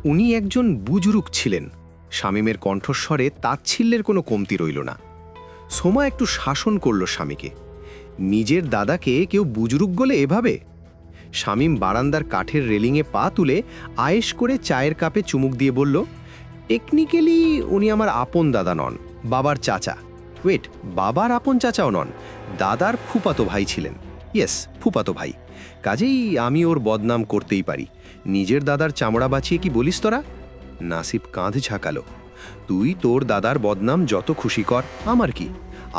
উনি একজন বুজুর্গ ছিলেন। শামীমের কণ্ঠস্বরে তাচ্ছিল্যের কোনো কমতি রইল না। সোমা একটু শাসন করল স্বামীকে। নিজের দাদাকে কেউ বুজুর্গ বলে এভাবে? শামীম বারান্দার কাঠের রেলিংয়ে পা তুলে আয়েশ করে চায়ের কাপে চুমুক দিয়ে বলল, টেকনিক্যালি উনি আমার আপন দাদা নন, বাবার চাচা। ওয়েট, বাবার আপন চাচাও নন, দাদার ফুপাতো ভাই ছিলেন। ইয়েস, ফুপাতো ভাই। কাজেই আমি ওর বদনাম করতেই পারি। নিজের দাদার চামড়া বাঁচিয়ে কি বলিস তোরা? নাসিফ কাঁধ ঝাঁকালো। তুই তোর দাদার বদনাম যত খুশি কর, আমার কি?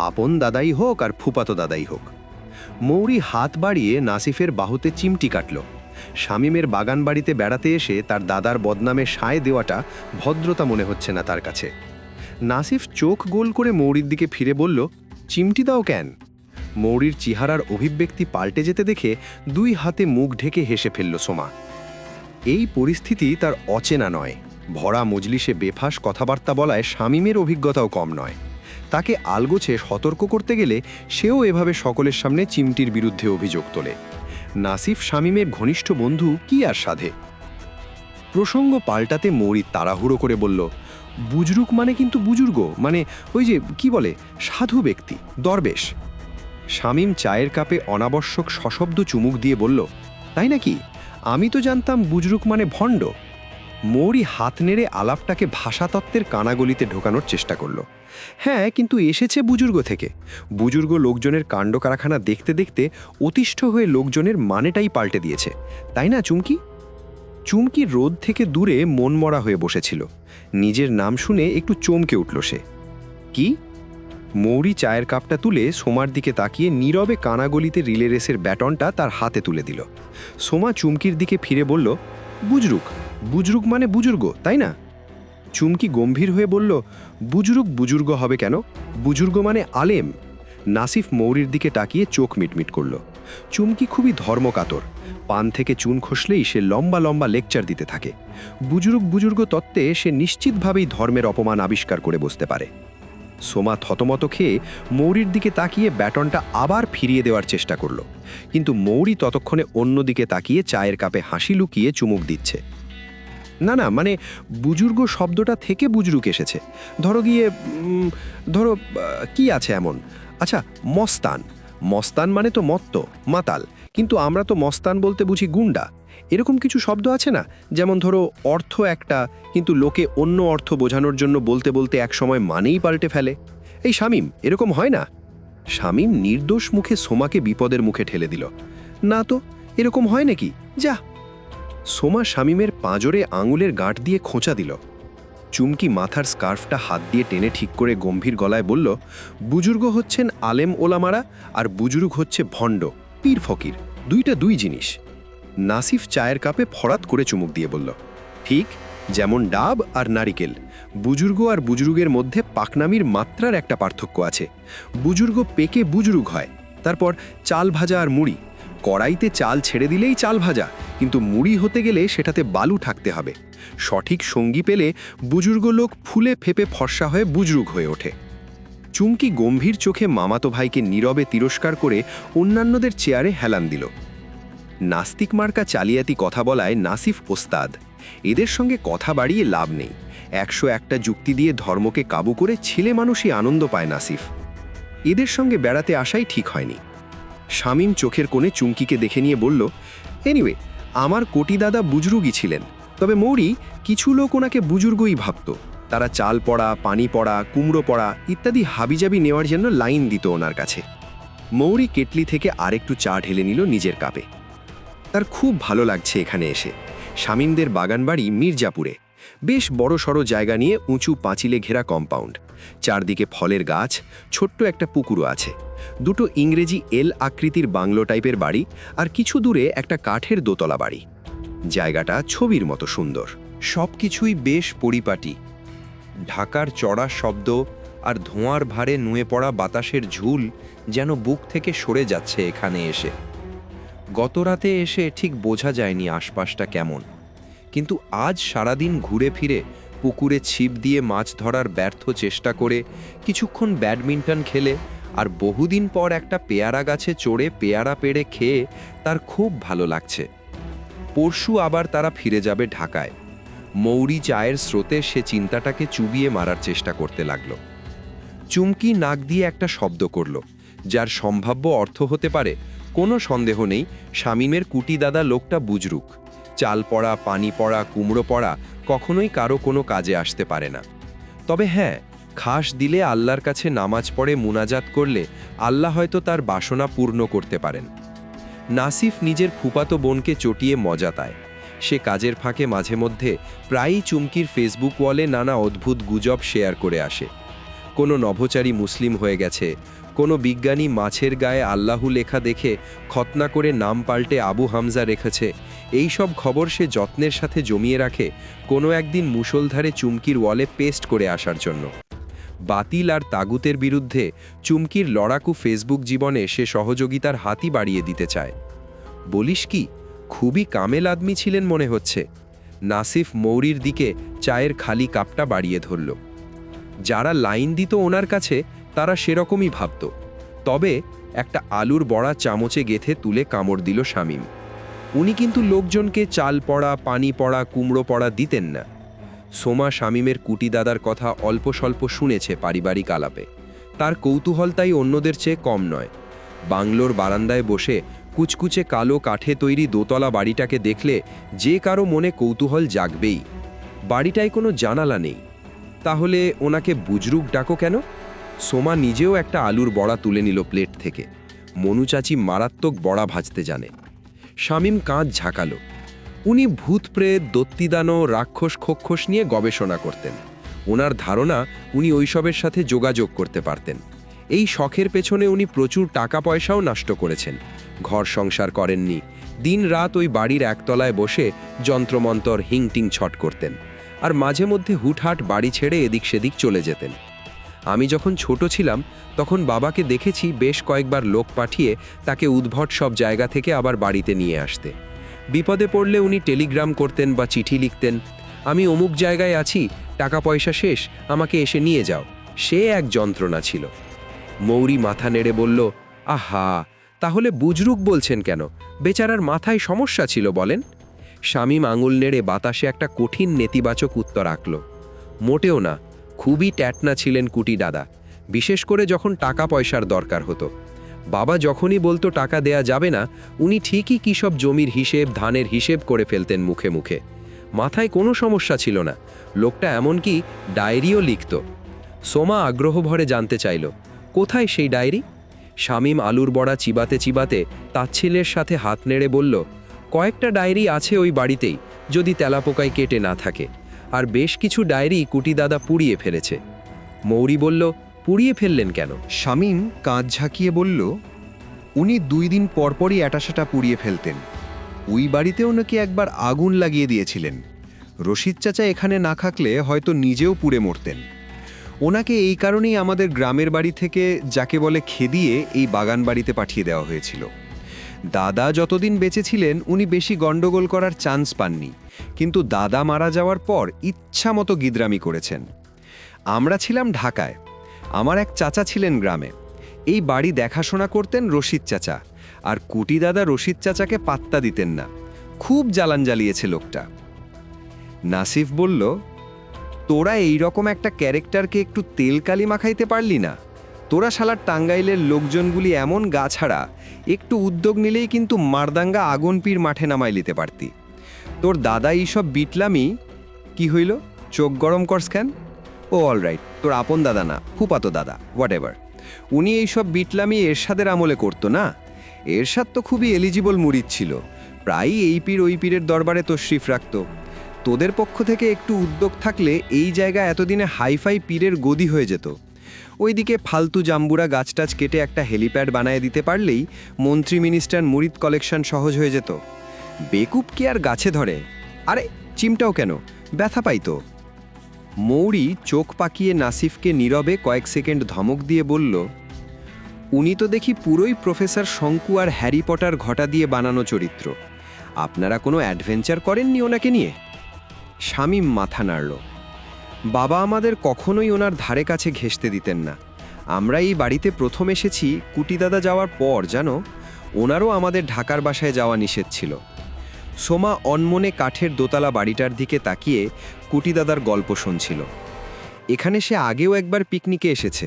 আপন দাদাই হোক আর ফুপাতো দাদাই হোক। মৌরি হাত বাড়িয়ে নাসিফের বাহুতে চিমটি কাটল। শামীমের বাগান বাড়িতে বেড়াতে এসে তার দাদার বদনামে সায় দেওয়াটা ভদ্রতা মনে হচ্ছে না তার কাছে। নাসিফ চোখ গোল করে মৌরির দিকে ফিরে বলল, চিমটি দাও কেন? মৌরির চেহারার অভিব্যক্তি পাল্টে যেতে দেখে দুই হাতে মুখ ঢেকে হেসে ফেলল সোমা। এই পরিস্থিতি তার অচেনা নয়। ভরা মজলিসে বেফাস কথাবার্তা বলায় শামীমের অভিজ্ঞতাও কম নয়। তাকে আলগোছে সতর্ক করতে গেলে সেও এভাবে সকলের সামনে চিমটির বিরুদ্ধে অভিযোগ তোলে। নাসিফ শামীমের ঘনিষ্ঠ বন্ধু কি আর সাধে? প্রসঙ্গ পাল্টাতে মৌরি তাড়াহুড়ো করে বলল, বুজরুক মানে কিন্তু বুজুর্গ, মানে ওই যে কি বলে, সাধু ব্যক্তি, দরবেশ। শামীম চায়ের কাপে অনাবশ্যক সশব্দ চুমুক দিয়ে বলল, তাই নাকি? আমি তো জানতাম বুজরুক মানে ভণ্ড। মৌরি হাত নেড়ে আলাপটাকে ভাষাতত্ত্বের কানাগলিতে ঢোকানোর চেষ্টা করল। হ্যাঁ, কিন্তু এসেছে বুজুর্গ থেকে। বুজুর্গ লোকজনের কাণ্ড কারখানা দেখতে দেখতে অতিষ্ঠ হয়ে লোকজনের মানেটাই পাল্টে দিয়েছে, তাই না চুমকি? চুমকি রোদ থেকে দূরে মনমরা হয়ে বসেছিল। নিজের নাম শুনে একটু চমকে উঠল সে। কি? মৌরি চায়ের কাপটা তুলে সোমার দিকে তাকিয়ে নীরবে কানাগলিতে রিলে রেসের ব্যাটনটা তার হাতে তুলে দিল। সোমা চুমকির দিকে ফিরে বলল, বুজরুক, বুজরুক মানে বুজুর্গ, তাই না? চুমকি গম্ভীর হয়ে বলল, বুজরুক বুজুর্গ হবে কেন? বুজুর্গ মানে আলেম। নাসিফ মৌরির দিকে তাকিয়ে চোখ মিটমিট করল। চুমকি খুবই ধর্মকাতর। পান থেকে চুন খসলেই সে লম্বা লম্বা লেকচার দিতে থাকে। বুজুর্গ বুজুর্গ তত্ত্বে সে নিশ্চিতভাবেই ধর্মের অপমান আবিষ্কার করে বসতে পারে। সোমা থতমত খেয়ে মৌরির দিকে তাকিয়ে ব্যাটনটা আবার ফিরিয়ে দেওয়ার চেষ্টা করল, কিন্তু মৌরি ততক্ষণে অন্যদিকে তাকিয়ে চায়ের কাপে হাসি লুকিয়ে চুমুক দিচ্ছে। না না, মানে বুজুর্গ শব্দটা থেকে বুজরুক এসেছে। ধরো কি আছে এমন? আচ্ছা, মস্তান। মস্তান মানে তো মত্ত, মাতাল, কিন্তু আমরা তো মস্তান বলতে বুঝি গুন্ডা। এরকম কিছু শব্দ আছে না, যেমন ধরো অর্থ একটা, কিন্তু লোকে অন্য অর্থ বোঝানোর জন্য বলতে বলতে একসময় মানেই পাল্টে ফেলে। এই শামীম, এরকম হয় না? শামীম নির্দোষ মুখে সোমাকে বিপদের মুখে ঠেলে দিল। না তো, এরকম হয় নাকি? যা। সোমা শামীমের পাঁজরে আঙুলের গাঁট দিয়ে খোঁচা দিল। চুমকি মাথার স্কার্ফটা হাত দিয়ে টেনে ঠিক করে গম্ভীর গলায় বলল, বুজুর্গ হচ্ছেন আলেম ওলামারা, আর বুজুর্গ হচ্ছে ভণ্ড, পীর ফকির, দুইটা দুই জিনিস। নাসিফ চায়ের কাপে ফরাত করে চুমুক দিয়ে বলল, ঠিক যেমন ডাব আর নারিকেল, বুজুর্গ আর বুজুর্গের মধ্যে পাকনামির মাত্রার একটা পার্থক্য আছে। বুজুর্গ পেকে বুজুর্গ হয়। তারপর চাল ভাজা আর মুড়ি। কড়াইতে চাল ছেড়ে দিলেই চাল ভাজা, কিন্তু মুড়ি হতে গেলে সেটাতে বালু থাকতে হবে। সঠিক সঙ্গী পেলে বুজুর্গ লোক ফুলে ফেপে ফর্সা হয়ে বুজরুগ হয়ে ওঠে। চুমকি গম্ভীর চোখে মামাতো ভাইকে নীরবে তিরস্কার করে অন্যান্যদের চেয়ারে হেলান দিল। নাস্তিক মার্কা চালিয়াতি কথা বলায় নাসিফ ওস্তাদ। এদের সঙ্গে কথা বাড়িয়ে লাভ নেই। 101টা যুক্তি দিয়ে ধর্মকে কাবু করে ছেলে মানুষই আনন্দ পায় নাসিফ। এদের সঙ্গে বেড়াতে আসাই ঠিক হয়নি। শামীম চোখের কোণে চুমকিকে দেখে নিয়ে বলল, এনিওয়ে, আমার কোটি দাদা বুজরুগই ছিলেন, তবে মৌরি কিছু লোক ওনাকে বুজুর্গই ভাবত। তারা চাল পড়া, পানি পড়া, কুমড়ো পড়া ইত্যাদি হাবিজাবি নেওয়ার জন্য লাইন দিত ওনার কাছে। মৌরি কেটলি থেকে আরেকটু চা ঢেলে নিল নিজের কাপে। তার খুব ভালো লাগছে এখানে এসে। শামীমদের বাগানবাড়ি মির্জাপুরে, বেশ বড় সড়ো জায়গা নিয়ে উঁচু পাঁচিলে ঘেরা কম্পাউন্ড। চারদিকে ফলের গাছ, ছোট্ট একটা পুকুরও আছে। দুটো ইংরেজি এল আকৃতির বাংলো টাইপের বাড়ি, আর কিছু দূরে একটা কাঠের দোতলা বাড়ি। জায়গাটা ছবির মতো সুন্দর। সবকিছুই বেশ পরিপাটি। ঢাকার চড়া শব্দ আর ধোঁয়ার ভারে নুয়ে পড়া বাতাসের ঝুল যেন বুক থেকে সরে যাচ্ছে এখানে এসে। গতরাতে এসে ঠিক বোঝা যায়নি আশপাশটা কেমন, কিন্তু আজ সারাদিন ঘুরে ফিরে পুকুরে ছিপ দিয়ে মাছ ধরার ব্যর্থ চেষ্টা করে, কিছুক্ষণ ব্যাডমিন্টন খেলে, আর বহুদিন পর একটা পেয়ারা গাছে চড়ে পেয়ারা পেড়ে খেয়ে তার খুব ভালো লাগছে। পরশু আবার তারা ফিরে যাবে ঢাকায়। মৌরি চায়ের স্রোতে সে চিন্তাটাকে চুবিয়ে মারার চেষ্টা করতে লাগল। চুমকি নাক দিয়ে একটা শব্দ করল, যার সম্ভাব্য অর্থ হতে পারে কোনো সন্দেহ নেই শামীমের কুটি দাদা লোকটা বুজরুক। চাল পড়া, পানি পড়া, কুমড়ো পড়া কখনোই কারো কোনো কাজে আসতে পারে না। তবে হ্যাঁ, খাস দিলে আল্লাহর কাছে নামাজ পড়ে মুনাজাত করলে আল্লাহ হয়তো তার বাসনা পূর্ণ করতে পারেন। নাসিফ নিজের ফুপাতো বোনকে চটিয়ে মজা পায়। সে কাজের ফাঁকে মাঝে মধ্যে প্রায়ই চুমকির ফেসবুক ওয়ালে নানা অদ্ভুত গুজব শেয়ার করে আসে। কোনো নভোচারী মুসলিম হয়ে গেছে, কোনো বিজ্ঞানী মাছের গায়ে আল্লাহু লেখা দেখে খতনা করে নাম পাল্টে আবু হামজা রেখেছে। এই সব খবর সে যত্নের সাথে জমিয়ে রাখে কোনো একদিন মুষলধারে চুমকির ওয়ালে পেস্ট করে আসার জন্য। বাতিল আর তাগুতের বিরুদ্ধে চুমকির লড়াকু ফেসবুক জীবনে সে সহযোগিতার হাতই বাড়িয়ে দিতে চায়। বলিস কি, খুবই কামেল আদমি ছিলেন মনে হচ্ছে। নাসিফ মৌরির দিকে চায়ের খালি কাপটা বাড়িয়ে ধরল। যারা লাইন দিত ওনার কাছে তারা সেরকমই ভাবত। তবে একটা আলুর বড়া চামচে গেথে তুলে কামড় দিল শামীম। উনি কিন্তু লোকজনকে চাল পড়া, পানি পড়া, কুমড়ো পড়া দিতেন না। সোমা শামীমের কুটি দাদার কথা অল্প স্বল্প শুনেছে পারিবারিক আলাপে। তার কৌতূহল তাই অন্যদের চেয়ে কম নয়। বাংলোর বারান্দায় বসে কুচকুচে কালো কাঠে তৈরি দোতলা বাড়িটাকে দেখলে যে কারো মনে কৌতূহল জাগবেই। বাড়িটায় কোনো জানালা নেই। তাহলে ওনাকে বুজরুক ডাকো কেন? সোমা নিজেও একটা আলুর বড়া তুলে নিল প্লেট থেকে। মনু চাচি মারাত্মক বড়া ভাজতে জানে। শামীম কাঁধ ঝাঁকালো। উনি ভূত প্রেত, দত্তিদানো, রাক্ষস খোক্ষস নিয়ে গবেষণা করতেন। ওনার ধারণা উনি ওইসবের সাথে যোগাযোগ করতে পারতেন। এই শখের পেছনে উনি প্রচুর টাকা পয়সাও নষ্ট করেছেন। ঘর সংসার করেননি। দিন রাত ওই বাড়ির একতলায় বসে যন্ত্রমন্তর হিংটিং ছট করতেন। আর মাঝে মধ্যে হুটহাট বাড়ি ছেড়ে এদিক সেদিক চলে যেতেন। আমি যখন ছোট ছিলাম তখন বাবাকে দেখেছি বেশ কয়েকবার লোক পাঠিয়ে তাকে উদ্ভট সব জায়গা থেকে আবার বাড়িতে নিয়ে আসতে। বিপদে পড়লে উনি টেলিগ্রাম করতেন বা চিঠি লিখতেন, আমি অমুক জায়গায় আছি, টাকা পয়সা শেষ, আমাকে এসে নিয়ে যাও। সে এক যন্ত্রণা ছিল। মৌরি মাথা নেড়ে বলল, আহা, তাহলে বুজরুক বলছেন কেন? বেচারার মাথায় সমস্যা ছিল বলেন। শামীম আঙুল নেড়ে বাতাসে একটা কঠিন নেতিবাচক উত্তর আঁকল। মোটেও না, খুবই ট্যাটনা ছিলেন কুটি দাদা, বিশেষ করে যখন টাকা পয়সার দরকার হতো। বাবা যখনই বলতো টাকা দেয়া যাবে না, উনি ঠিকই কী সব জমির হিসেব, ধানের হিসেব করে ফেলতেন মুখে মুখে। মাথায় কোনো সমস্যা ছিল না। লোকটা এমনকি ডায়েরিও লিখত। সোমা আগ্রহ ভরে জানতে চাইল, কোথায় সেই ডায়েরি? শামীম আলুর বড়া চিবাতে চিবাতে তাচ্ছিল্যের সাথে হাত নেড়ে বলল, কয়েকটা ডায়েরি আছে ওই বাড়িতেই, যদি তেলাপোকায় কেটে না থাকে। আর বেশ কিছু ডায়েরি কুটি দাদা পুড়িয়ে ফেলেছে। মৌরি বলল, পুড়িয়ে ফেললেন কেন? শামীম কাঁধ ঝাঁকিয়ে বলল, উনি 2 দিন পরপরই এটাসেটা পুড়িয়ে ফেলতেন। ওই বাড়িতেও নাকি একবার আগুন লাগিয়ে দিয়েছিলেন। রশিদ চাচা এখানে না থাকলে হয়তো নিজেও পুড়ে মরতেন। ওনাকে এই কারণেই আমাদের গ্রামের বাড়ি থেকে, যাকে বলে খেদিয়ে, এই বাগান বাড়িতে পাঠিয়ে দেওয়া হয়েছিল। দাদা যতদিন বেঁচে ছিলেন উনি বেশি গন্ডগোল করার চান্স পাননি, কিন্তু দাদা মারা যাওয়ার পর ইচ্ছা মতো গিদরামি করেছেন। আমরা ছিলাম ঢাকায়, আমার এক চাচা ছিলেন গ্রামে। এই বাড়ি দেখাশোনা করতেন রশিদ চাচা, আর কুটি দাদা রশিদ চাচাকে পাত্তা দিতেন না। খুব জ্বালান জ্বালিয়েছে লোকটা। নাসিফ বলল, তোরা এই রকম একটা ক্যারেক্টারকে একটু তেল কালি মাখাইতে পারলি না? তোরা শালার টাঙ্গাইলের লোকজনগুলি এমন গা ছাড়া, একটু উদ্যোগ নিলেই কিন্তু মারদাঙ্গা আগুনপীর মাঠে নামাই নিতে পারতি। তোর দাদা এইসব বিটলামি কি হইল? চোখ গরম করস কেন? ও অলরাইট, তোর আপন দাদা না, ফুপাতো দাদা, হোয়াট এভার। উনি এইসব বিটলামি এরশাদের আমলে করতো না। এরশাদ তো খুবই এলিজিবল মুরিদ ছিল, প্রায়ই এই পীর ওই পীরের দরবারে তশরিফ রাখত। তোদের পক্ষ থেকে একটু উদ্যোগ থাকলে এই জায়গা এতদিনে হাইফাই পীরের গদি হয়ে যেত। ওইদিকে ফালতু জাম্বুরা গাছটাছ কেটে একটা হেলিপ্যাড বানায় দিতে পারলেই মন্ত্রী মিনিস্টার মুরিদ কালেকশন সহজ হয়ে যেত। বেকুব কি আর গাছে ধরে? আরে চিমটাও কেন, ব্যথা পাইতো। মৌরি চোখ পাকিয়ে নাসিফকে নীরবে কয়েক সেকেন্ড ধমক দিয়ে বলল, উনি তো দেখি পুরোই প্রফেসর শঙ্কু আর হ্যারি পটার ঘটা দিয়ে বানানো চরিত্র। আপনারা কোনো অ্যাডভেঞ্চার করেননি ওনাকে নিয়ে? শামীম মাথা নাড়ল। বাবা আমাদের কখনোই ওনার ধারে কাছে ঘেঁষতে দিতেন না। আমরা এই বাড়িতে প্রথম এসেছি কুটি দাদা যাওয়ার পর, জানো, ওনারও আমাদের ঢাকার বাসায় যাওয়া নিষেধ ছিল। সোমা অনমনে কাঠের দোতলা বাড়িটার দিকে তাকিয়ে কুটিদাদার গল্প শুনছিল। এখানে সে আগেও একবার পিকনিকে এসেছে,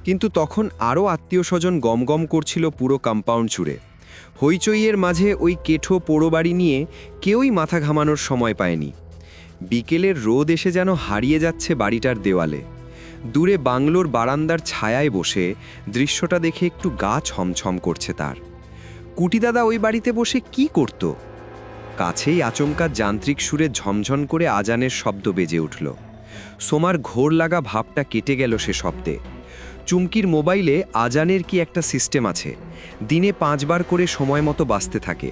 কিন্তু তখন আরও আত্মীয়স্বজন গমগম করছিল পুরো কম্পাউন্ড জুড়ে। হইচইয়ের মাঝে ওই কেঠো পোড়ো বাড়ি নিয়ে কেউই মাথা ঘামানোর সময় পায়নি। বিকেলের রোদ এসে যেন হারিয়ে যাচ্ছে বাড়িটার দেওয়ালে। দূরে বাংলোর বারান্দার ছায়ায় বসে দৃশ্যটা দেখে একটু গা ছমছম করছে তার। কুটিদাদা ওই বাড়িতে বসে কি করত? কাছেই আচমকা যান্ত্রিক সুরে ঝমঝম করে আজানের শব্দ বেজে উঠল। সোমার ঘোর লাগা ভাবটা কেটে গেল সে শব্দে। চুমকির মোবাইলে আজানের কি একটা সিস্টেম আছে, দিনে 5 বার করে সময় মতো বাজতে থাকে।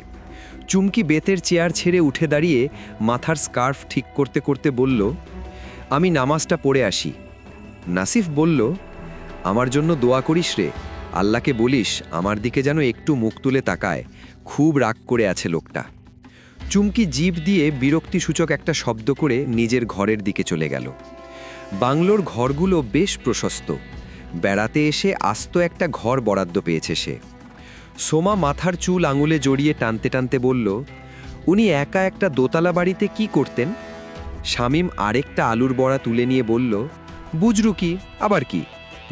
চুমকি বেতের চেয়ার ছেড়ে উঠে দাঁড়িয়ে মাথার স্কার্ফ ঠিক করতে করতে বলল, আমি নামাজটা পড়ে আসি। নাসিফ বলল, আমার জন্য দোয়া করিস রে, আল্লাহকে বলিস আমার দিকে যেন একটু মুখ তুলে তাকায়, খুব রাগ করে আছে লোকটা। চুমকি জিভ দিয়ে বিরক্তিসূচক একটা শব্দ করে নিজের ঘরের দিকে চলে গেল। বাংলোর ঘরগুলো বেশ প্রশস্ত। বেড়াতে এসে আস্ত একটা ঘর বরাদ্দ পেয়েছে সে। সোমা মাথার চুল আঙুলে জড়িয়ে টানতে টানতে বলল, উনি একা একটা দোতলা বাড়িতে কি করতেন? শামীম আরেকটা আলুর বড়া তুলে নিয়ে বলল, বুজরু কি, আবার কি,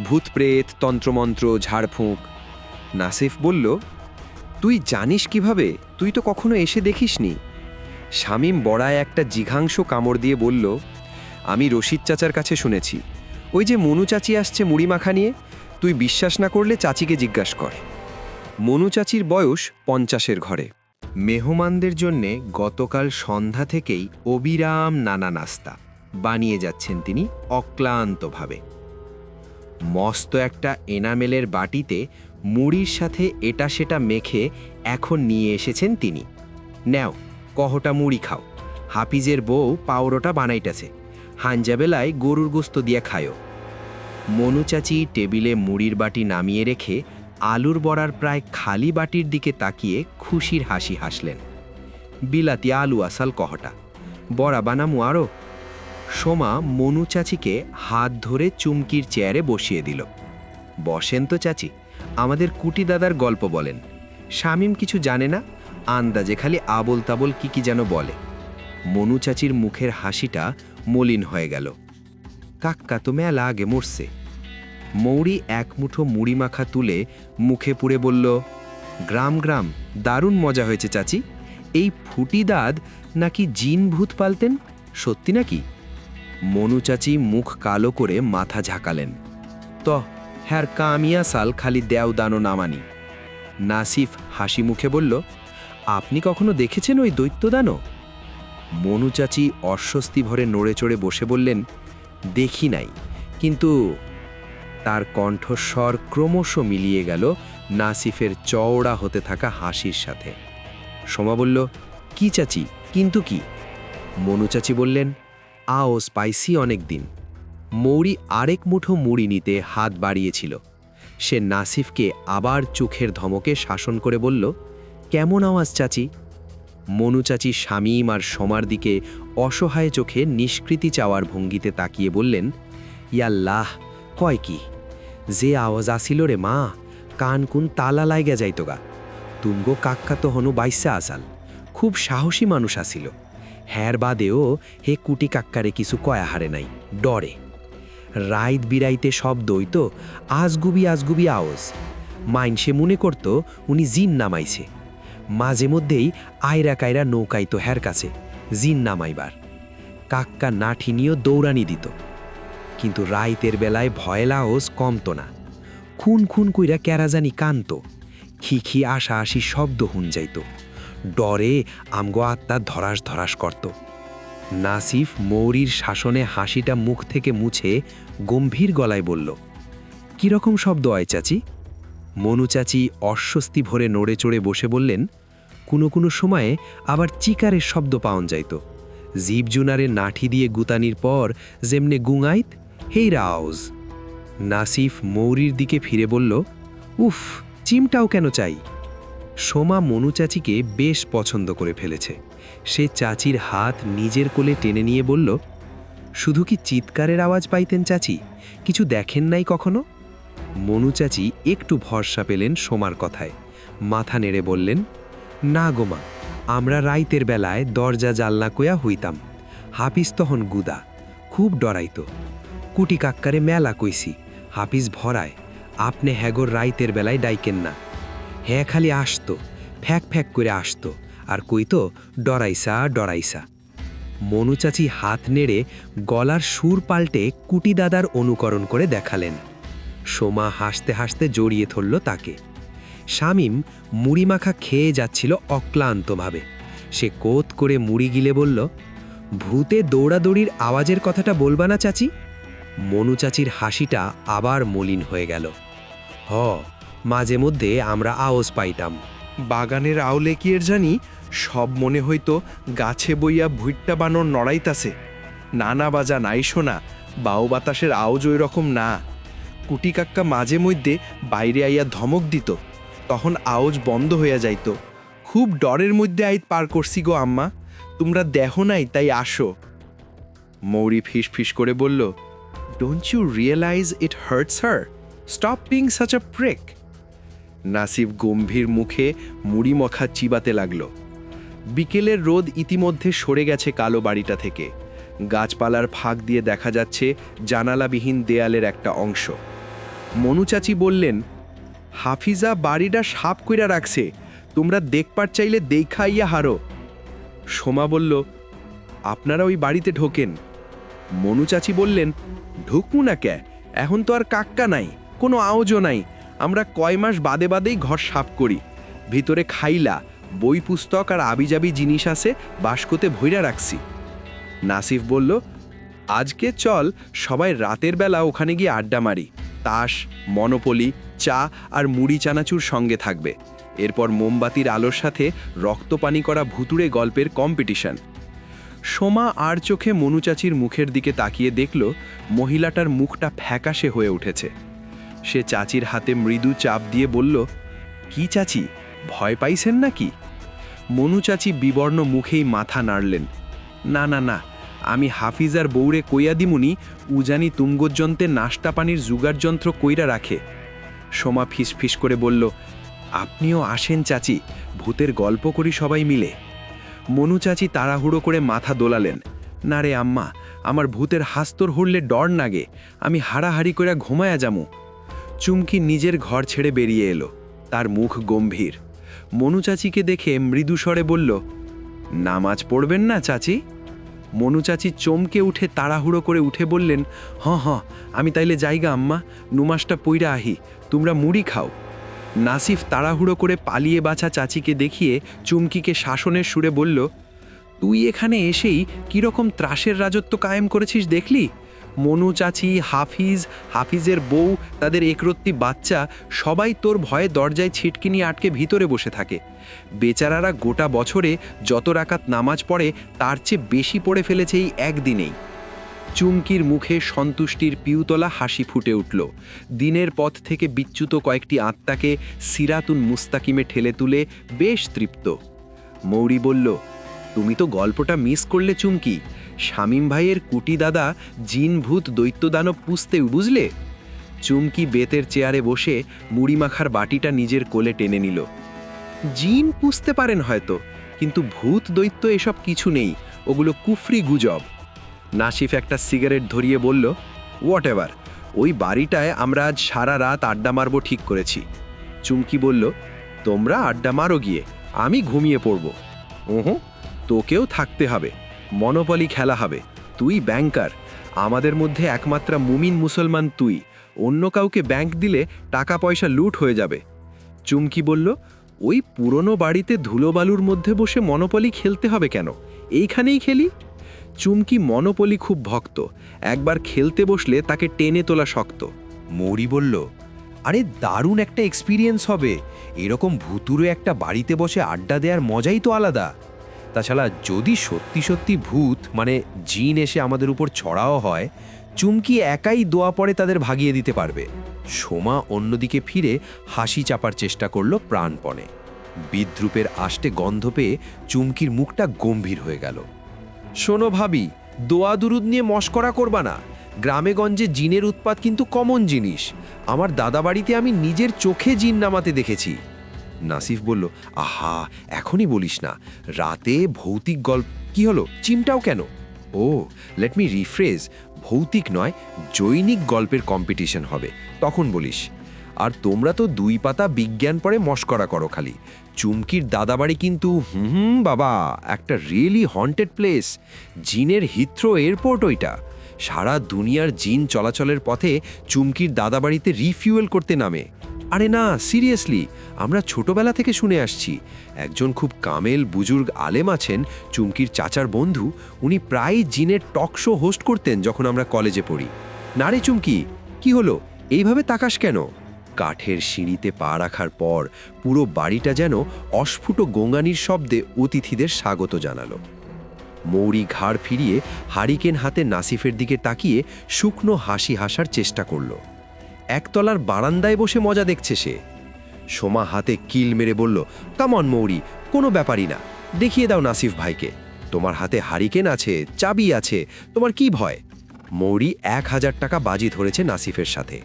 ভূতপ্রেত, তন্ত্রমন্ত্র, ঝাড়ফুঁক। নাসিফ বলল, তুই জানিস কিভাবে? তুই তো কখনো এসে দেখিসনি। শামীম বড়ায় একটা জিঘাংশ কামড় দিয়ে বলল, আমি রশিদ চাচার কাছে শুনেছি। ওই যে মনু চাচি আসছে মুড়ি মাখা নিয়ে, তুই বিশ্বাস না করলে চাচিকে জিজ্ঞাসা কর। মনু চাচির বয়স 50-এর ঘরে। মেহমানদের জন্যে গতকাল সন্ধ্যা থেকেই অবিরাম নানা নাস্তা বানিয়ে যাচ্ছেন তিনি অক্লান্তভাবে। মস্ত একটা এনামেলের বাটিতে মুড়ির সাথে এটা সেটা মেখে এখন নিয়ে এসেছেন তিনি। নেও, কহটা মুড়ি খাও, হাফিজের বউ পাউরোটা বানাইটাছে, হাঞ্জাবেলায় গরুর গোস্ত দিয়ে খায়ো। মনু চাচি টেবিলে মুড়ির বাটি নামিয়ে রেখে আলুর বড়ার প্রায় খালি বাটির দিকে তাকিয়ে খুশির হাসি হাসলেন। বিলাতি আলু আসাল কহটা, বড়া বানামু আরো। সোমা মনু চাচিকে হাত ধরে চুমকির চেয়ারে বসিয়ে দিল। বসেন তো চাচি, আমাদের কুটি দাদার গল্প বলেন। শামীম কিছু জানে না, আন্দাজে খালি আবল তাবল কি যেন বলে। মনু চাচির মুখের হাসিটা মলিন হয়ে গেল। কাক্কা তো মেলা আগে মরছে। মৌরি এক মুঠো মুড়ি মাখা তুলে মুখে পুড়ে বলল, গ্রাম গ্রাম, দারুণ মজা হয়েছে চাচি। এই ফুটিদাদ নাকি জিন ভূত পালতেন, সত্যি নাকি? মনু চাচি মুখ কালো করে মাথা ঝাঁকালেন। তো হ্যার কামিয়া সাল খালি দেও দানো নামানি। নাসিফ হাসি মুখে বলল, আপনি কখনো দেখেছেন ওই দৈত্যদানো? মনু চাচি অস্বস্তি ভরে নড়ে চড়ে বসে বললেন, দেখি নাই, কিন্তু। তার কণ্ঠস্বর ক্রমশ মিলিয়ে গেল নাসিফের চওড়া হতে থাকা হাসির সাথে। সোমা বলল, কি চাচি, কিন্তু কি? মনু চাচি বললেন, আও স্পাইসি অনেক দিন। মৌরি আরেক মুঠো মুড়ি নিতে হাত বাড়িয়েছিল। সে নাসিফকে আবার চোখের ধমকে শাসন করে বলল, কেমন আওয়াজ চাচি? মনু চাচি শামীম আর সোমার দিকে অসহায় চোখে নিষ্কৃতি চাওয়ার ভঙ্গিতে তাকিয়ে বললেন, ইয়াল্লাহ, কয় কি যে আওয়াজ আসিল রে মা, কান কুন তালা লাইগা যাইত গা। তুমগো কাক্কা তো হনু বাইসা আসাল, খুব সাহসী মানুষ আসিল। হ্যার বাদেও হে কুটি কাক্কারে কিছু কয়া হারে নাই, ডরে। রাইত বিরাইতে সব দইত আজগুবি আজগুবি আওয়াজ। মাইনসে মনে করত উনি জিন নামাইছে। মাঝে মধ্যেই আয়রা কায়রা নৌকাইতো হ্যার কাছে জিন নামাইবার। কাক্কা নাঠি নিয়েও দৌড়ানি দিত। কিন্তু রাইতের বেলায় ভয়লা আওয়াজ কমতো না। খুন খুন কইরা ক্যারাজানি কানত, খিখি আশা আসি শব্দ হুন যাইত। ডরে আমগো আত্মা ধরাস ধরাস করত। নাসিফ মৌরির শাসনে হাসিটা মুখ থেকে মুছে গম্ভীর গলায় বলল, কিরকম শব্দ হয় চাচি? মনু চাচি অস্বস্তি ভরে নড়ে চড়ে বসে বললেন, কোনো কোনো সময়ে আবার চিকারের শব্দ পাওন যাইত। জীবজুনারে নাঠি দিয়ে গুতানির পর যেমনে গুঙাইত, হেই রাউজ। নাসিফ মৌরির দিকে ফিরে বলল, উফ, চিমটাও কেন চাই? সোমা মনু চাচিকে বেশ পছন্দ করে ফেলেছে। সে চাচির হাত নিজের কোলে টেনে নিয়ে বলল, শুধু কি চিৎকারের আওয়াজ পাইতেন চাচি, কিছু দেখেন নাই কখনো? মনু চাচি একটু ভরসা পেলেন সোমার কথায়, মাথা নেড়ে বললেন, না গোমা, আমরা রাইতের বেলায় দরজা জালনা কয়া হইতাম। হাফিজ তখন গুদা, খুব ডরাইত। কুটি কাক্কারে মেলা কইছি, হাফিজ ভরায়, আপনি হ্যাগর রাইতের বেলায় ডাইকেন না। হ্যাঁ খালি আসতো, ফ্যাক ফ্যাক করে আসতো, আর কইতো ডরাইসা ডরাইসা। মনু চাচি হাত নেড়ে গলার সুর পাল্টে কুটি দাদার অনুকরণ করে দেখালেন। সোমা হাসতে হাসতে জড়িয়ে ধরল তাকে। শামীম মুড়ি মাখা খেয়ে যাচ্ছিল অক্লান্তভাবে। সে কোত করে মুড়ি গিলে বলল, ভূতে দৌড়াদৌড়ির আওয়াজের কথাটা বলবা না চাচি? মনু চাচির হাসিটা আবার মলিন হয়ে গেল। হ, মাঝে মধ্যে আমরা আওয়াজ পাইতাম। বাগানের আওলে কি এর জানি, সব মনে হইতো গাছে বইয়া ভুইট্টা বানর নড়াইতাছে। নানা বাজা নাই শোনা, বাউ বাতাসের আওজ ওই রকম না। কুটি কাক্কা মাঝে মধ্যে বাইরে আইয়া ধমক দিত, তখন আওজ বন্ধ হইয়া যাইত। খুব ডরের মধ্যে আইত পার করছি গো আম্মা, তোমরা দেখো নাই তাই আসো। মৌরি ফিস ফিস করে বলল, don't you realise it hurts her? Stop being such a prick. Nasif গম্ভীর মুখে মুড়ি মখা চিবাতে লাগল। বিকেলের রোদ ইতিমধ্যে সরে গেছে কালো বাড়িটা থেকে। গাছপালার ফাঁক দিয়ে দেখা যাচ্ছে জানালাবিহীন দেয়ালের একটা অংশ। মনু চাচি বললেন, হাফিজা বাড়িটা সাপ কইরা রাখছে, তোমরা দেখবার চাইলে দেখাইয়া হারো। সোমা বলল, আপনারা ওই বাড়িতে ঢোকেন। মনু চাচি বললেন, ঢুকমু না কে, এখন তো আর কাক্কা নাই, কোনো আওজও নাই। আমরা কয় মাস বাদে বাদেই ঘর সাফ করি। ভিতরে খাইলা, বই পুস্তক আর আবিজাবি জিনিস আছে, বাস্কতে ভইরা রাখছি। নাসিফ বলল, আজকে চল সবাই রাতের বেলা ওখানে গিয়ে আড্ডা মারি। তাস, মনোপলি, চা আর মুড়ি চানাচুর সঙ্গে থাকবে। এরপর মোমবাতির আলোর সাথে রক্তপানি করা ভুতুড়ে গল্পের কম্পিটিশন। সোমা আর চোখে মনু চাচির মুখের দিকে তাকিয়ে দেখল মহিলাটার মুখটা ফ্যাকাশে হয়ে উঠেছে। সে চাচির হাতে মৃদু চাপ দিয়ে বলল, কি চাচি, ভয় পাইছেন নাকি? মনু চাচি বিবর্ণ মুখেই মাথা নাড়লেন। না না না, আমি হাফিজার বউরে কইয়া দিমুনি, উজানি তুঙ্গযন্ত্রে নাস্তা পানির জুগার যন্ত্র কইরা রাখে। সোমা ফিসফিস করে বলল, আপনিও আসেন চাচি, ভূতের গল্প করি সবাই মিলে। মনু চাচি তাড়াহুড়ো করে মাথা দোলালেন। না রে আম্মা, আমার ভূতের হাস্তর হরলে ডর নাগে, আমি হাড়াহাড়ি করে ঘুমায়া যামু। চুমকি নিজের ঘর ছেড়ে বেরিয়ে এলো, তার মুখ গম্ভীর। মনু চাচিকে দেখে মৃদু স্বরে বলল, নামাজ পড়বেন না চাচি? মনু চাচি চমকে উঠে তাড়াহুড়ো করে উঠে বললেন, হ, আমি তাইলে যাইগা আম্মা, নুমাসটা পইরা আহি, তোমরা মুড়ি খাও। নাসিফ তাড়াহুড়ো করে পালিয়ে বাছা চাচিকে দেখিয়ে চুমকিকে শাসনের সুরে বলল, তুই এখানে এসেই কীরকম ত্রাসের রাজত্ব কায়েম করেছিস দেখলি? মনু চাচি, হাফিজের বউ, তাদের একরত্তি বাচ্চা সবাই তোর ভয়ে দরজায় ছিটকিনি আটকে ভিতরে বসে থাকে। বেচারারা গোটা বছরে যত রাকাত নামাজ পড়ে তার চেয়ে বেশি পড়ে ফেলেছে এই একদিনেই। চুমকির মুখে সন্তুষ্টির পিউতলা হাসি ফুটে উঠল। দিনের পথ থেকে বিচ্যুত কয়েকটি আত্মাকে সিরাতুন মুস্তাকিমে ঠেলে তুলে বেশ তৃপ্ত। মৌরি বলল, তুমি তো গল্পটা মিস করলে চুমকি। শামীম ভাইয়ের কুটি দাদা জিন ভূত দৈত্য দানব পুষতে, বুঝলে? চুমকি বেতের চেয়ারে বসে মুড়ি মাখার বাটিটা নিজের কোলে টেনে নিল। জিন পুষতে পারেন হয়তো, কিন্তু ভূত দৈত্য এসব কিছু নেই, ওগুলো কুফরি গুজব। নাসিফ একটা সিগারেট ধরিয়ে বলল, হোয়াট এভার, ওই বাড়িটায় আমরা আজ সারা রাত আড্ডা মারবো ঠিক করেছি। চুমকি বলল, তোমরা আড্ডা মারো গিয়ে, আমি ঘুমিয়ে পড়ব। ওহো, তোকেও থাকতে হবে, মনোপলি খেলা হবে, তুই ব্যাংকার, আমাদের মধ্যে একমাত্র মুমিন মুসলমান তুই, অন্য কাউকে ব্যাংক দিলে টাকা পয়সা লুট হয়ে যাবে। চুমকি বলল, ওই পুরনো বাড়িতে ধুলোবালুর মধ্যে বসে মনোপলি খেলতে হবে কেন, এইখানেই খেলি। চুমকি মনোপলি খুব ভক্ত, একবার খেলতে বসলে তাকে টেনে তোলা শক্ত। মৌরি বলল, আরে দারুণ একটা এক্সপিরিয়েন্স হবে, এরকম ভুতুরে একটা বাড়িতে বসে আড্ডা দেওয়ার মজাই তো আলাদা। তাছাড়া যদি সত্যি সত্যি ভূত মানে জিন এসে আমাদের উপর ছড়াও হয়, চুমকি একাই দোয়া পড়ে তাদের ভাগিয়ে দিতে পারবে। সোমা অন্যদিকে ফিরে হাসি চাপার চেষ্টা করল প্রাণপণে। বিদ্রুপের আষ্টে গন্ধ পেয়ে চুমকির মুখটা গম্ভীর হয়ে গেল। শোনো ভাবি, দোয়া দুরুদ নিয়ে মশকরা করবা না। গ্রামে গঞ্জে জিনের উৎপাত কিন্তু কমন জিনিস। আমার দাদা বাড়িতে আমি নিজের চোখে জিন নামাতে দেখেছি। নাসিফ বলল, আহা, এখনই বলিস না, রাতে ভৌতিক গল্প কি হলো, চিমটাও কেন? ও, লেট মি রিফ্রেজ, ভৌতিক নয়, জৈনিক গল্পের কম্পিটিশন হবে, তখন বলিস। আর তোমরা তো 2 পাতা বিজ্ঞান পড়ে মস্করা করো খালি। চুমকির দাদাবাড়ি কিন্তু বাবা, একটা রিয়েলি হন্টেড প্লেস, জিনের হিথ্রো এয়ারপোর্ট ওইটা। সারা দুনিয়ার জিন চলাচলের পথে চুমকির দাদাবাড়িতে রিফিউয়েল করতে নামে। আরে না, সিরিয়াসলি, আমরা ছোটবেলা থেকে শুনে আসছি। একজন খুব কামেল বুজুর্গ আলেম আছেন, চুমকির চাচার বন্ধু, উনি প্রায় জিনের টক শো হোস্ট করতেন যখন আমরা কলেজে পড়ি। না রে চুমকি, কি হলো, এইভাবে তাকাস কেন? কাঠের সিঁড়িতে পা রাখার পর পুরো বাড়িটা যেন অস্ফুট গোঙানির শব্দে অতিথিদের স্বাগত জানালো। মৌরি ঘাড় ফিরিয়ে হারিকেন হাতে নাসিফের দিকে তাকিয়ে শুকনো হাসি হাসার চেষ্টা করল। একতলার বারান্দায় বসে মজা দেখছে সে। সোমা হাতে কিল মেরে বলল, কামন মৌরি, কোনো ব্যাপারই না, দেখিয়ে দাও নাসিফ ভাইকে, তোমার হাতে হারিকেন আছে, চাবি আছে, তোমার কি ভয়? মৌরি 1000 টাকা বাজি ধরেছে নাসিফের সাথে।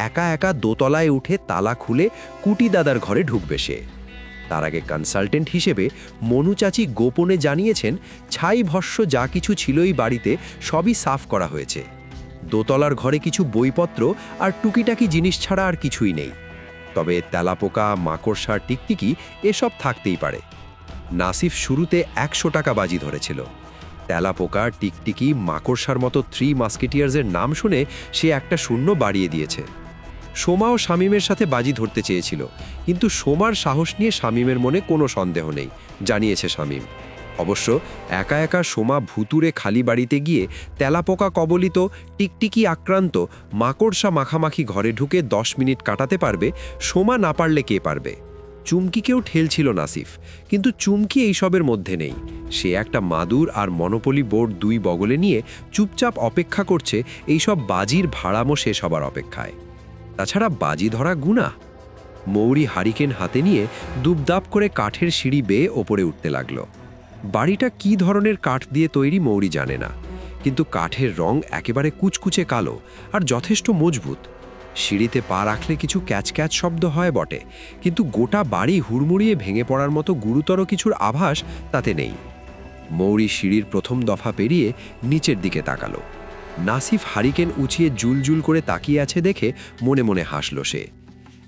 একা একা দোতলায় উঠে তালা খুলে কুটি দাদার ঘরে ঢুকবে সে। তার আগে কনসালটেন্ট হিসেবে মনু চাচি গোপনে জানিয়েছেন, ছাই ভস্য যা কিছু ছিল এই বাড়িতে সবই সাফ করা হয়েছে। দোতলার ঘরে কিছু বইপত্র আর টুকিটাকি জিনিস ছাড়া আর কিছুই নেই। তবে তেলাপোকা, মাকড়সা, টিকটিকি এসব থাকতেই পারে। নাসিফ শুরুতে 100 টাকা বাজি ধরেছিল। তেলাপোকা, টিকটিকি, মাকড়সার মতো 3 মাস্কেটিয়ার্সের নাম শুনে সে একটা শূন্য বাড়িয়ে দিয়েছে। সোমা ও শামীমের সাথে বাজি ধরতে চেয়েছিল, কিন্তু সোমার সাহস নিয়ে শামীমের মনে কোনো সন্দেহ নেই, জানিয়েছে শামীম। অবশ্য একা একা সোমা ভুতুরে খালি বাড়িতে গিয়ে তেলাপোকা কবলিত, টিকটিকি আক্রান্ত, মাকড়সা মাখামাখি ঘরে ঢুকে 10 মিনিট কাটাতে পারবে, সোমা না পারলে কে পারবে? চুমকিকেও ঠেলছিল নাসিফ, কিন্তু চুমকি এইসবের মধ্যে নেই। সে একটা মাদুর আর মনোপলি বোর্ড 2 বগলে নিয়ে চুপচাপ অপেক্ষা করছে এইসব বাজির ভাড়ামো শেষ হবার অপেক্ষায়। তাছাড়া বাজি ধরা গুনাহ। মৌরি হারিকেন হাতে নিয়ে দুবদাব করে কাঠের সিঁড়ি বেয়ে ওপরে উঠতে লাগলো। বাড়িটা কি ধরনের কাঠ দিয়ে তৈরি মৌরি জানে না, কিন্তু কাঠের রং একেবারে কুচকুচে কালো আর যথেষ্ট মজবুত। সিঁড়িতে পা রাখলে কিছু ক্যাচ ক্যাচ শব্দ হয় বটে, কিন্তু গোটা বাড়ি হুড়মুড়িয়ে ভেঙে পড়ার মতো গুরুতর কিছুর আভাস তাতে নেই। মৌরি সিঁড়ির প্রথম দফা পেরিয়ে নিচের দিকে তাকালো। নাসিফ হারিকেন উঁচিয়ে জুলজুল করে তাকিয়ে আছে দেখে মনে মনে হাসল সে।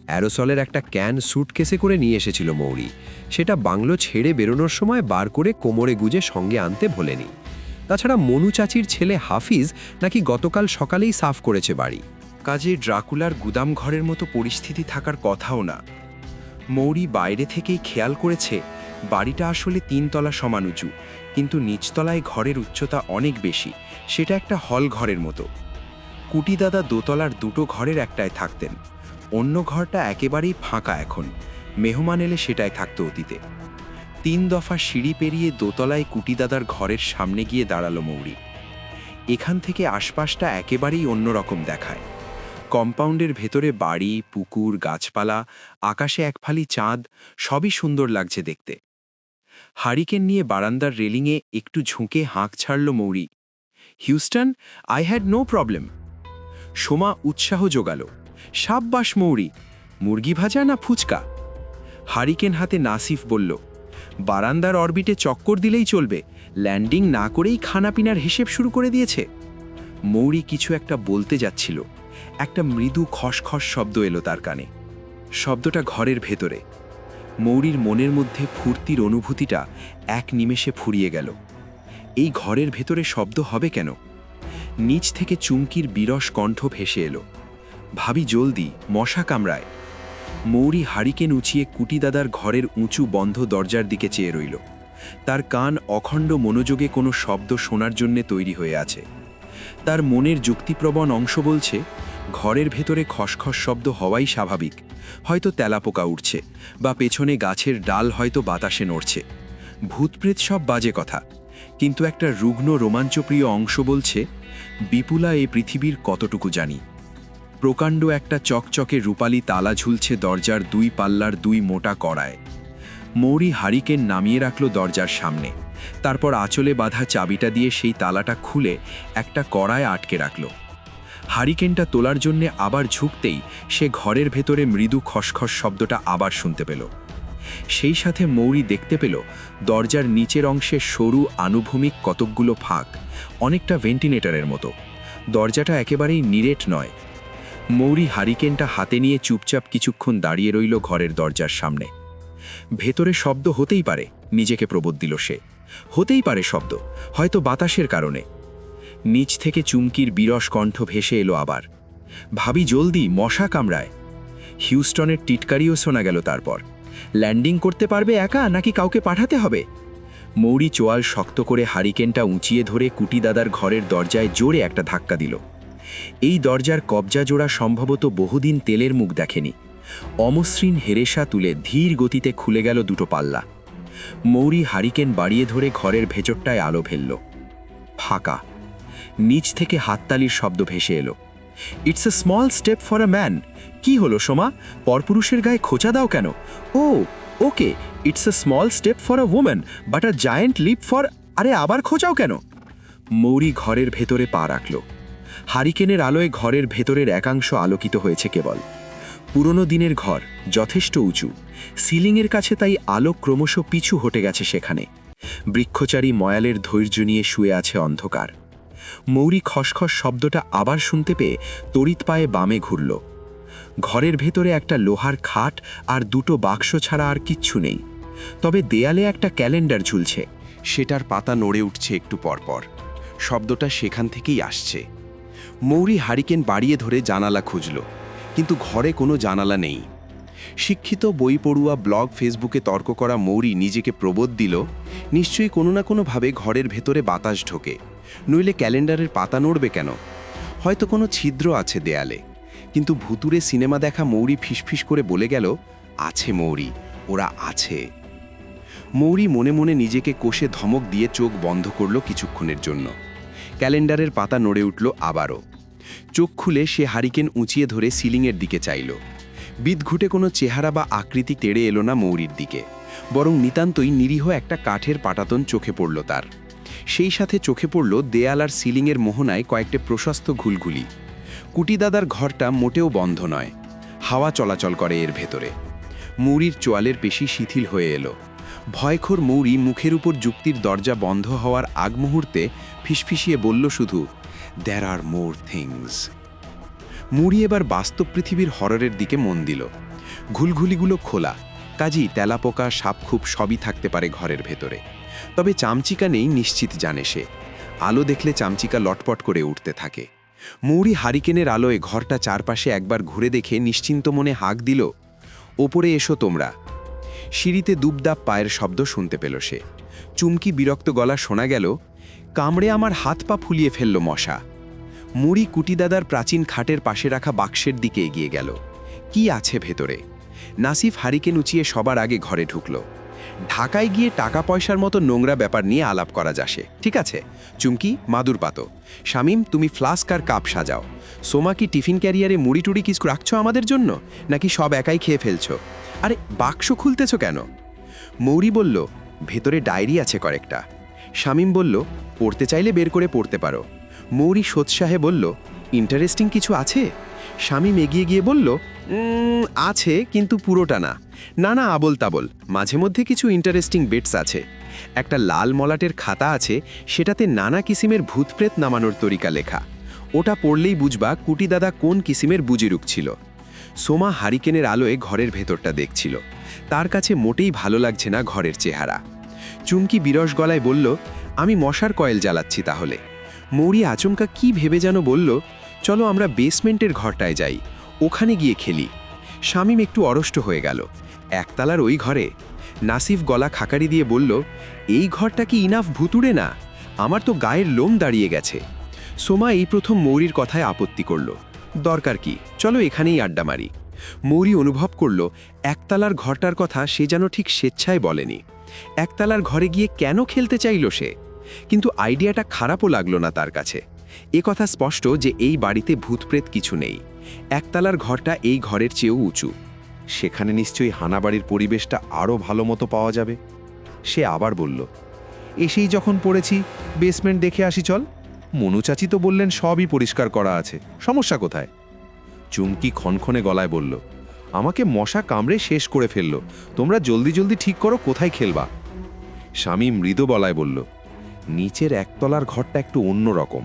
অ্যারোসলের একটা ক্যান স্যুটকেসে করে নিয়ে এসেছিল মৌরি। সেটা বাংলো ছেড়ে বেরোনোর সময় বার করে কোমরে গুজে সঙ্গে আনতে ভোলেনি। তাছাড়া মনু চাচির ছেলে হাফিজ নাকি গতকাল সকালেই সাফ করেছে বাড়ি। কাজে ড্রাকুলার গুদাম ঘরের মতো পরিস্থিতি থাকার কথাও না। মৌরি বাইরে থেকেই খেয়াল করেছে বাড়িটা আসলে 3 তলা সমান উঁচু, কিন্তু নিচতলায় ঘরের উচ্চতা অনেক বেশি। সেটা একটা হল ঘরের মতো। কুটি দাদা দোতলার 2টো ঘরের একটায় থাকতেন, অন্য ঘরটা একেবারেই ফাঁকা এখন। মেহমান এলে সেটাই থাকতো অতীতে। 3 দফা সিঁড়ি পেরিয়ে দোতলায় কুটি দাদার ঘরের সামনে গিয়ে দাঁড়ালো মৌরি। এখান থেকে আশপাশটা একেবারেই অন্যরকম দেখায়। কম্পাউন্ডের ভেতরে বাড়ি, পুকুর, গাছপালা, আকাশে এক ফালি চাঁদ, সবই সুন্দর লাগছে দেখতে। হারিকেন নিয়ে বারান্দার রেলিংয়ে একটু ঝুঁকে হাঁক ছাড়ল Mouri. Houston, I had no problem. Soma উৎসাহ জোগালো, সাব্বাস মৌরি, মুরগি ভাজা না ফুচকা? হারিকেন হাতে নাসিফ বলল, বারান্দার অরবিটে চক্কর দিলেই চলবে, ল্যান্ডিং না করেই খানাপিনার হিসেব শুরু করে দিয়েছে। মৌরি কিছু একটা বলতে যাচ্ছিল, একটা মৃদু খসখস শব্দ এলো তার কানে। শব্দটা ঘরের ভেতরে। মৌরির মনের মধ্যে ফুর্তির অনুভূতিটা এক নিমেষে ফুরিয়ে গেল। এই ঘরের ভেতরে শব্দ হবে কেন? নিচ থেকে চুমকির বিরস কণ্ঠ ভেসে এলো, ভাবি জলদি, মশা কামড়ায়। মৌরি হারিকেন উঁচিয়ে কুটি দাদার ঘরের উঁচু বন্ধ দরজার দিকে চেয়ে রইল। তার কান অখণ্ড মনোযোগে কোনো শব্দ শোনার জন্যে তৈরি হয়ে আছে। তার মনের যুক্তিপ্রবণ অংশ বলছে, ঘরের ভেতরে খসখস শব্দ হওয়াই স্বাভাবিক, হয়তো তেলাপোকা উঠছে, বা পেছনে গাছের ডাল হয়তো বাতাসে নড়ছে। ভূতপ্রেত সব বাজে কথা। কিন্তু একটা রুগ্ন রোমাঞ্চপ্রিয় অংশ বলছে, বিপুলা এই পৃথিবীর কতটুকু জানি। প্রকাণ্ড একটা চকচকে রূপালি তালা ঝুলছে দরজার 2 পাল্লার 2 মোটা কড়ায়। মৌরি হারিকেন নামিয়ে রাখল দরজার সামনে, তারপর আঁচলে বাঁধা চাবিটা দিয়ে সেই তালাটা খুলে একটা কড়ায় আটকে রাখল। হারিকেনটা তোলার জন্যে আবার ঝুঁকতেই সে ঘরের ভেতরে মৃদু খসখস শব্দটা আবার শুনতে পেল। সেই সাথে মৌরি দেখতে পেল দরজার নিচের অংশে সরু আনুভূমিক কতকগুলো ফাঁক, অনেকটা ভেন্টিলেটরের মতো। দরজাটা একেবারেই নিরেট নয়। মৌরি হারিকেনটা হাতে নিয়ে চুপচাপ কিছুক্ষণ দাঁড়িয়ে রইল ঘরের দরজার সামনে। ভেতরে শব্দ হতেই পারে, নিজেকে প্রবোধ দিল সে। হতেই পারে শব্দ, হয়তো বাতাসের কারণে। নিচ থেকে চুমকির বিরস কণ্ঠ ভেসে এলো আবার, ভাবি জলদি, মশা কামড়ায়। হিউস্টনের টিটকারিও শোনা গেল তারপর। ল্যান্ডিং করতে পারবে একা নাকি কাউকে পাঠাতে হবে? মৌরি চোয়াল শক্ত করে হারিকেনটা উঁচিয়ে ধরে কুটি দাদার ঘরের দরজায় জোরে একটা ধাক্কা দিল। এই দরজার কবজা জোড়া সম্ভবত বহুদিন তেলের মুখ দেখেনি। অমসৃণ হেরেসা তুলে ধীর গতিতে খুলে গেল দুটো পাল্লা। মৌরি হারিকেন বাড়িয়ে ধরে ঘরের ভেতরটায় আলো ফেলল। ফাঁকা। নিচ থেকে হাততালির শব্দ ভেসে এলো। It's a small step for a man. কি হলো সোমা, পরপুরুষের গায়ে খোঁচা দাও কেন? Oh okay, it's a small step for a woman but a giant leap for. আরে আবার খোঁচাও কেন? মৌরি ঘরের ভেতরে পা রাখল। হারিকেনের আলোয় ঘরের ভেতরের একাংশ আলোকিত হয়েছে কেবল। পুরনো দিনের ঘর, যথেষ্ট উঁচু। সিলিংয়ের কাছে তাই আলো ক্রমশ পিছু হটে গেছে সেখানে। বৃক্ষচারী ময়ালের ধৈর্য নিয়ে শুয়ে আছে অন্ধকার। মৌরি খসখস শব্দটা আবার শুনতে পেয়ে তড়িৎ পায়ে বামে ঘুরল। ঘরের ভেতরে একটা লোহার খাট আর দুটো বাক্স ছাড়া আর কিচ্ছু নেই। তবে দেয়ালে একটা ক্যালেন্ডার ঝুলছে। সেটার পাতা নড়ে উঠছে একটু পরপর। শব্দটা সেখান থেকেই আসছে। মৌরি হারিকেন বাড়িয়ে ধরে জানালা খুঁজল, কিন্তু ঘরে কোনো জানালা নেই। শিক্ষিত বই পড়ুয়া ব্লগ ফেসবুকে তর্ক করা মৌরি নিজেকে প্রবোধ দিল, নিশ্চয়ই কোনো না কোনোভাবে ঘরের ভেতরে বাতাস ঢোকে, নইলে ক্যালেন্ডারের পাতা নড়বে কেন? হয়তো কোনো ছিদ্র আছে দেয়ালে। কিন্তু ভুতুরে সিনেমা দেখা মৌরি ফিসফিস করে বলে গেল, আছে মৌরি, ওরা আছে। মৌরি মনে মনে নিজেকে কষে ধমক দিয়ে চোখ বন্ধ করল কিছুক্ষণের জন্য। ক্যালেন্ডারের পাতা নড়ে উঠল আবারও। চোখ খুলে সে হারিকেন উঁচিয়ে ধরে সিলিংয়ের দিকে চাইল। বিদঘুটে কোনো চেহারা বা আকৃতি তেড়ে এলো না মৌরির দিকে, বরং নিতান্তই নিরীহ একটা কাঠের পাটাতন চোখে পড়ল তার। সেই সাথে চোখে পড়ল দেয়াল আর সিলিংয়ের মোহনায় কয়েকটা প্রশস্ত ঘুলঘুলি। কুটিদাদার ঘরটা মোটেও বন্ধ নয়, হাওয়া চলাচল করে এর ভেতরে। মৌরির চোয়ালের পেশি শিথিল হয়ে এলো। ভয়খোর মৌরি মুখের উপর যুক্তির দরজা বন্ধ হওয়ার আগ মুহূর্তে ফিসফিসিয়ে বলল শুধু, দ্যার আর মোর থিংস। মৌরি এবার বাস্তব পৃথিবীর হররের দিকে মন দিল। ঘুলঘুলিগুলো খোলা, কাজেই তেলাপোকা, সাপখুপ সবই থাকতে পারে ঘরের ভেতরে। তবে চামচিকা নেই নিশ্চিত জানে সে। আলো দেখলে চামচিকা লটপট করে উঠতে থাকে। মৌরি হারিকেনের আলোয় ঘরটা চারপাশে একবার ঘুরে দেখে নিশ্চিন্ত মনে হাঁক দিল, ওপরে এসো তোমরা। সিঁড়িতে দুবদাব পায়ের শব্দ শুনতে পেল সে। চুমকি বিরক্ত গলা শোনা গেল, কামড়ে আমার হাত পা ফুলিয়ে ফেলল মশা। মুড়ি কুটিদাদার প্রাচীন খাটের পাশে রাখা বাক্সের দিকে এগিয়ে গেল। কি আছে ভেতরে? নাসিফ হারিকেন উঁচিয়ে সবার আগে ঘরে ঢুকল। ঢাকায় গিয়ে টাকা পয়সার মতো নোংরা ব্যাপার নিয়ে আলাপ করা যাসে, ঠিক আছে? চুমকি, মাদুর পাতো। শামীম, তুমি ফ্লাস্ক আর কাপ সাজাও। সোমা, কি টিফিন ক্যারিয়ারে মুড়ি টুড়ি কিছু রাখছো আমাদের জন্য, নাকি সব একাই খেয়ে ফেলছো? আরে বাক্স খুলতেছ কেন? মৌরি বলল, ভেতরে ডায়েরি আছে কয়েকটা। শামীম বলল, পড়তে চাইলে বের করে পড়তে পারো। মৌরি সোৎসাহে বলল, ইন্টারেস্টিং কিছু আছে? শামীম এগিয়ে গিয়ে বলল, আছে, কিন্তু পুরোটা না। না না, আবল তাবল, মাঝে মধ্যে কিছু ইন্টারেস্টিং বেটস আছে। একটা লাল মলাটের খাতা আছে, সেটাতে নানা কিসিমের ভূতপ্রেত নামানোর তরিকা লেখা। ওটা পড়লেই বুঝবা কুটিদাদা কোন কিসিমের বুজিরুক ছিল। সোমা হারিকেনের আলোয় ঘরের ভেতরটা দেখছিল। তার কাছে মোটেই ভালো লাগছে না ঘরের চেহারা। চুমকি বিরস গলায় বলল, আমি মশার কয়েল জ্বালাচ্ছি তাহলে। মৌরি আচমকা কি ভেবে যেন বলল, চলো আমরা বেসমেন্টের ঘরটায় যাই, ওখানে গিয়ে খেলি। শামীম একটু অরষ্ট হয়ে গেল। একতলার ওই ঘরে? নাসিফ গলা খাকারি দিয়ে বলল, এই ঘরটা কি ইনাফ ভুতুড়ে না? আমার তো গায়ের লোম দাঁড়িয়ে গেছে। সোমা এই প্রথম মৌরির কথায় আপত্তি করল, দরকার কি, চলো এখানেই আড্ডা মারি। মৌরি অনুভব করল একতলার ঘরটার কথা সে যেন ঠিক স্বেচ্ছায় বলেনি। একতলার ঘরে গিয়ে কেন খেলতে চাইল সে? কিন্তু আইডিয়াটা খারাপও লাগলো না তার কাছে। এ কথা স্পষ্ট যে এই বাড়িতে ভূতপ্রেত কিছু নেই। একতলার ঘরটা এই ঘরের চেয়েও উঁচু। সেখানে নিশ্চয়ই হানাবাড়ির পরিবেশটা আরও ভালো মতো পাওয়া যাবে। সে আবার বলল, এসেই যখন পড়েছি, বেসমেন্ট দেখে আসি চল। মনু চাচি তো বললেন সবই পরিষ্কার করা আছে, সমস্যা কোথায়? চুমকি খনখনে গলায় বলল, আমাকে মশা কামড়ে শেষ করে ফেললো। তোমরা জলদি জলদি ঠিক করো কোথায় খেলবা। স্বামী মৃদু গলায় বলল, নিচের একতলার ঘরটা একটু অন্য রকম।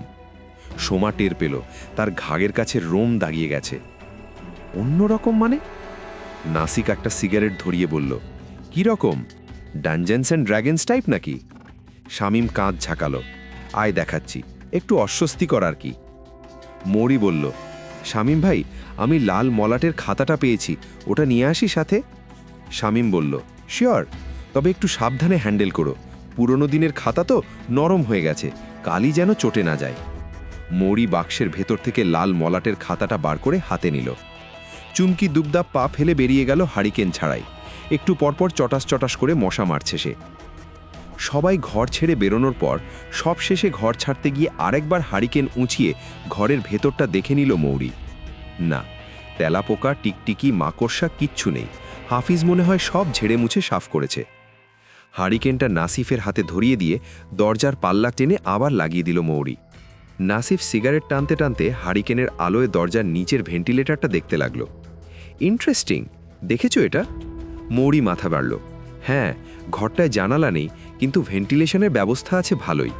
সোমা টের পেল তার ঘাগের কাছে রোম দাঁড়িয়ে গেছে। অন্য রকম মানে? নাসিক একটা সিগারেট ধরিয়ে বলল, কি রকম? ডানজেন্স অ্যান্ড ড্র্যাগনস টাইপ নাকি? শামীম কাঁধ ঝাঁকালো, আয় দেখাচ্ছি, একটু অস্বস্তিকর আর কি। মৌরি বলল, শামীম ভাই, আমি লাল মলাটের খাতাটা পেয়েছি, ওটা নিয়ে আসি সাথে? শামীম বলল, শিওর, তবে একটু সাবধানে হ্যান্ডেল করো, পুরনো দিনের খাতা তো, নরম হয়ে গেছে, কালি যেন চটে না যায়। মৌরি বাক্সের ভেতর থেকে লাল মলাটের খাতাটা বার করে হাতে নিল। চুমকি দুবদাব পা ফেলে বেরিয়ে গেল হারিকেন ছাড়াই। একটু পরপর চটাস চটাস করে মশা মারছে সে। সবাই ঘর ছেড়ে বেরোনোর পর সবশেষে ঘর ছাড়তে গিয়ে আরেকবার হারিকেন উঁচিয়ে ঘরের ভেতরটা দেখে নিল মৌরি। না, তেলাপোকা, টিকটিকি, মাকড়সা কিচ্ছু নেই। হাফিজ মনে হয় সব ঝেড়ে মুছে সাফ করেছে। হারিকেনটা নাসিফের হাতে ধরিয়ে দিয়ে দরজার পাল্লা টেনে আবার লাগিয়ে দিল মৌরি। নাসিফ সিগারেট টানতে টানতে হারিকেনের আলোয় দরজার নিচের ভেন্টিলেটরটা দেখতে লাগল। ইন্টারেস্টিং, দেখেছো এটা? মৌরি মাথা বাড়ল। হ্যাঁ, ঘরটায় জানালা নেই, কিন্তু ভেন্টিলেশনের ব্যবস্থা আছে ভালোই।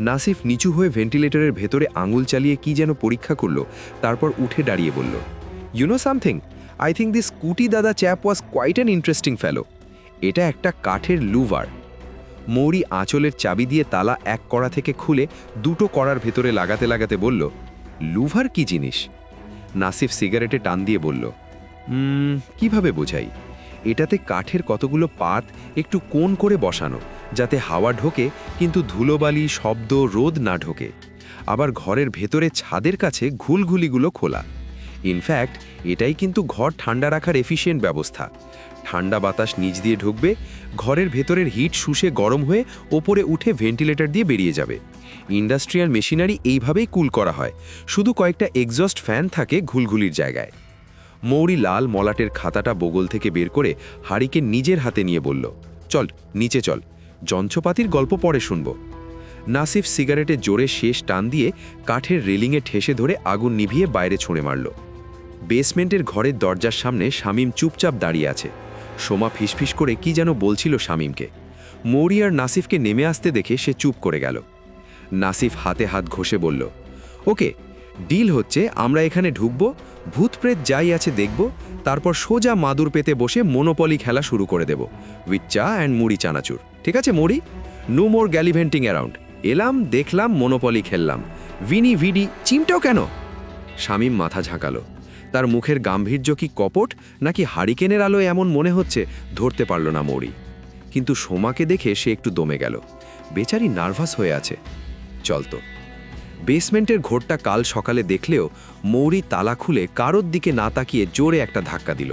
নাসিফ নিচু হয়ে ভেন্টিলেটরের ভেতরে আঙুল চালিয়ে কি যেন পরীক্ষা করল, তারপর উঠে দাঁড়িয়ে বলল, you know something, I think this scooty দাদা chap was quite an interesting fellow. এটা একটা কাঠের লুভার। মৌরি আঁচলের চাবি দিয়ে তালা এক কড়া থেকে খুলে দুটো কড়ার ভেতরে লাগাতে লাগাতে বলল, লুভার কি জিনিস? নাসিফ সিগারেটে টান দিয়ে বলল, কিভাবে বোঝাই? এটাতে কাঠের কতগুলো পাত একটু কোণ করে বসানো, যাতে হাওয়া ঢোকে কিন্তু ধুলোবালি, শব্দ, রোদ না ঢোকে। আবার ঘরের ভেতরে ছাদের কাছে ঘুলঘুলিগুলো খোলা। ইনফ্যাক্ট এটাই কিন্তু ঘর ঠান্ডা রাখার এফিশিয়েন্ট ব্যবস্থা। ঠান্ডা বাতাস নিচ দিয়ে ঢুকবে, ঘরের ভেতরের হিট শুষে গরম হয়ে ওপরে উঠে ভেন্টিলেটর দিয়ে বেরিয়ে যাবে। ইন্ডাস্ট্রিয়াল মেশিনারি এইভাবেই কুল করা হয়, শুধু কয়েকটা এক্সস্ট ফ্যান থাকে ঘুলঘুলির জায়গায়। মৌরি লাল মলাটের খাতাটা বগল থেকে বের করে হারিকে নিজের হাতে নিয়ে বলল, চল নিচে চল, যন্ত্রপাতির গল্প পরে শুনব। নাসিফ সিগারেটে জোরে শেষ টান দিয়ে কাঠের রেলিংয়ে ঠেসে ধরে আগুন নিভিয়ে বাইরে ছুঁড়ে মারল। বেসমেন্টের ঘরের দরজার সামনে শামীম চুপচাপ দাঁড়িয়ে আছে। সোমা ফিসফিস করে কি যেন বলছিল শামীমকে। মৌরি আর নাসিফকে নেমে আসতে দেখে সে চুপ করে গেল। নাসিফ হাতে হাত ঘষে বলল, ওকে, ডিল হচ্ছে আমরা এখানে ঢুকব, ভূতপ্রেত যাই আছে দেখব, তারপর সোজা মাদুর পেতে বসে মনোপলি খেলা শুরু করে দেব, উইথ চা অ্যান্ড মুড়ি চানাচুর। ঠিক আছে Mouri? No more gallivanting around. এলাম, দেখলাম, মনোপলি খেললাম। ভিনি ভিডি চিমটাও কেন? শামীম মাথা ঝাঁকালো। তার মুখের গাম্ভীর্য কি কপট নাকি হারিকেনের আলোয় এমন মনে হচ্ছে ধরতে পারল না মৌরি। কিন্তু সোমাকে দেখে সে একটু দমে গেল। বেচারি নার্ভাস হয়ে আছে। চলতো। বেসমেন্টের ঘোরটা কাল সকালে দেখলেও মৌরি তালা খুলে কারোর দিকে না তাকিয়ে জোরে একটা ধাক্কা দিল।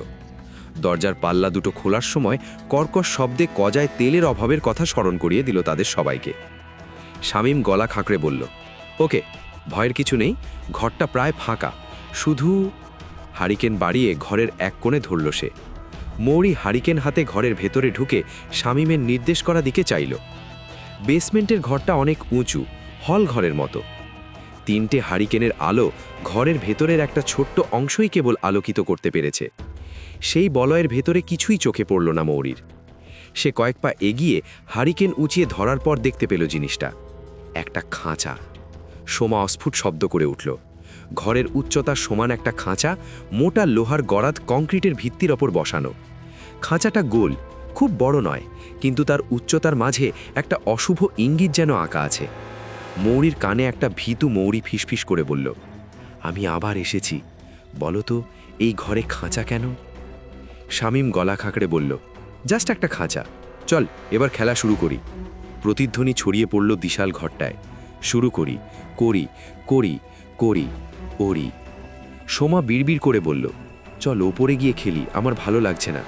দরজার পাল্লা দুটো খোলার সময় কর্কশ শব্দে কজায় তেলের অভাবের কথা স্মরণ করিয়ে দিল তাদের সবাইকে। শামীম গলা খাঁকড়ে বলল, ওকে, ভয়ের কিছু নেই, ঘরটা প্রায় ফাঁকা, শুধু। হারিকেন বাড়িয়ে ঘরের এক কোণে ধরল সে। মৌরি হারিকেন হাতে ঘরের ভেতরে ঢুকে শামীমের নির্দেশ করা দিকে চাইল। বেসমেন্টের ঘরটা অনেক উঁচু, হল ঘরের মতো। তিনটে হারিকেনের আলো ঘরের ভেতরের একটা ছোট্ট অংশই কেবল আলোকিত করতে পেরেছে। সেই বলয়ের ভেতরে কিছুই চোখে পড়ল না মৌরির। সে কয়েক পা এগিয়ে হারিকেন উঁচিয়ে ধরার পর দেখতে পেল জিনিসটা একটা খাঁচা। সোমা অস্ফুট শব্দ করে উঠল। ঘরের উচ্চতার সমান একটা খাঁচা, মোটা লোহার গরাদ কংক্রিটের ভিত্তির ওপর বসানো। খাঁচাটা গোল, খুব বড় নয়, কিন্তু তার উচ্চতার মাঝে একটা অশুভ ইঙ্গিত যেন আঁকা আছে। মৌরির কানে একটা ভীতু মৌরি ফিসফিস করে বলল, আমি আবার এসেছি, বলো তো এই ঘরে খাঁচা কেন? শামীম গলা খাঁকড়ে বলল, জাস্ট একটা খাঁচা, চল এবার খেলা শুরু করি। প্রতিধ্বনি ছড়িয়ে পড়ল বিশাল ঘরটায়। শুরু করি, করি, করি, করি, ওরি। সোমা বিড়বিড় করে বলল, চল ওপরে গিয়ে খেলি, আমার ভালো লাগছে না।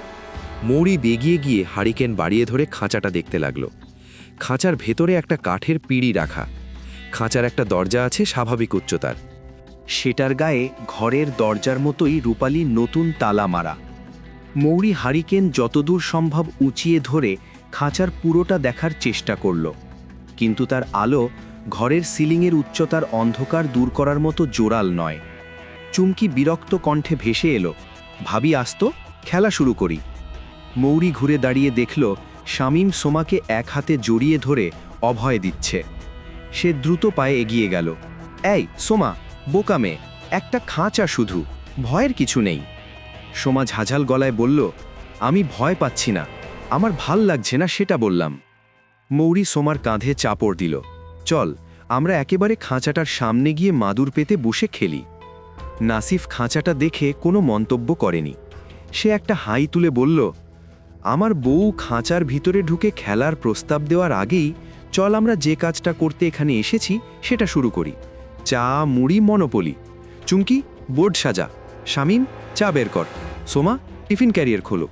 মৌরি বেগিয়ে গিয়ে হারিকেন বাড়িয়ে ধরে খাঁচাটা দেখতে লাগল। খাঁচার ভেতরে একটা কাঠের পিঁড়ি রাখা। খাঁচার একটা দরজা আছে স্বাভাবিক উচ্চতার। সেটার গায়ে ঘরের দরজার মতোই রূপালি নতুন তালা মারা। মৌরি হারিকেন যতদূর সম্ভব উঁচিয়ে ধরে খাঁচার পুরোটা দেখার চেষ্টা করল, কিন্তু তার আলো ঘরের সিলিংয়ের উচ্চতার অন্ধকার দূর করার মতো জোরাল নয়। চুমকি বিরক্ত কণ্ঠে ভেসে এলো, ভাবি আসতো, খেলা শুরু করি। মৌরি ঘুরে দাঁড়িয়ে দেখল শামীম সোমাকে এক হাতে জড়িয়ে ধরে অভয় দিচ্ছে। সে দ্রুত পায়ে এগিয়ে গেল। এই সোমা, বোকা মেয়ে, একটা খাঁচা শুধু, ভয়ের কিছু নেই। সোমা ঝাঝাল গলায় বলল, আমি ভয় পাচ্ছি না, আমার ভাল লাগছে না সেটা বললাম। মৌরি সোমার কাঁধে চাপড় দিল। চল, আমরা একেবারে খাঁচাটার সামনে গিয়ে মাদুর পেতে বসে খেলি। নাসিফ খাঁচাটা দেখে কোনো মন্তব্য করেনি। সে একটা হাই তুলে বলল, আমার বউ খাঁচার ভিতরে ঢুকে খেলার প্রস্তাব দেওয়ার আগেই চল আমরা যে কাজটা করতে এখানে এসেছি সেটা শুরু করি। চা, মুড়ি, মনোপলি। চুমকি, বোর্ড সাজা। শামীম, চা বের কর। সোমা, টিফিন ক্যারিয়ার খোলো।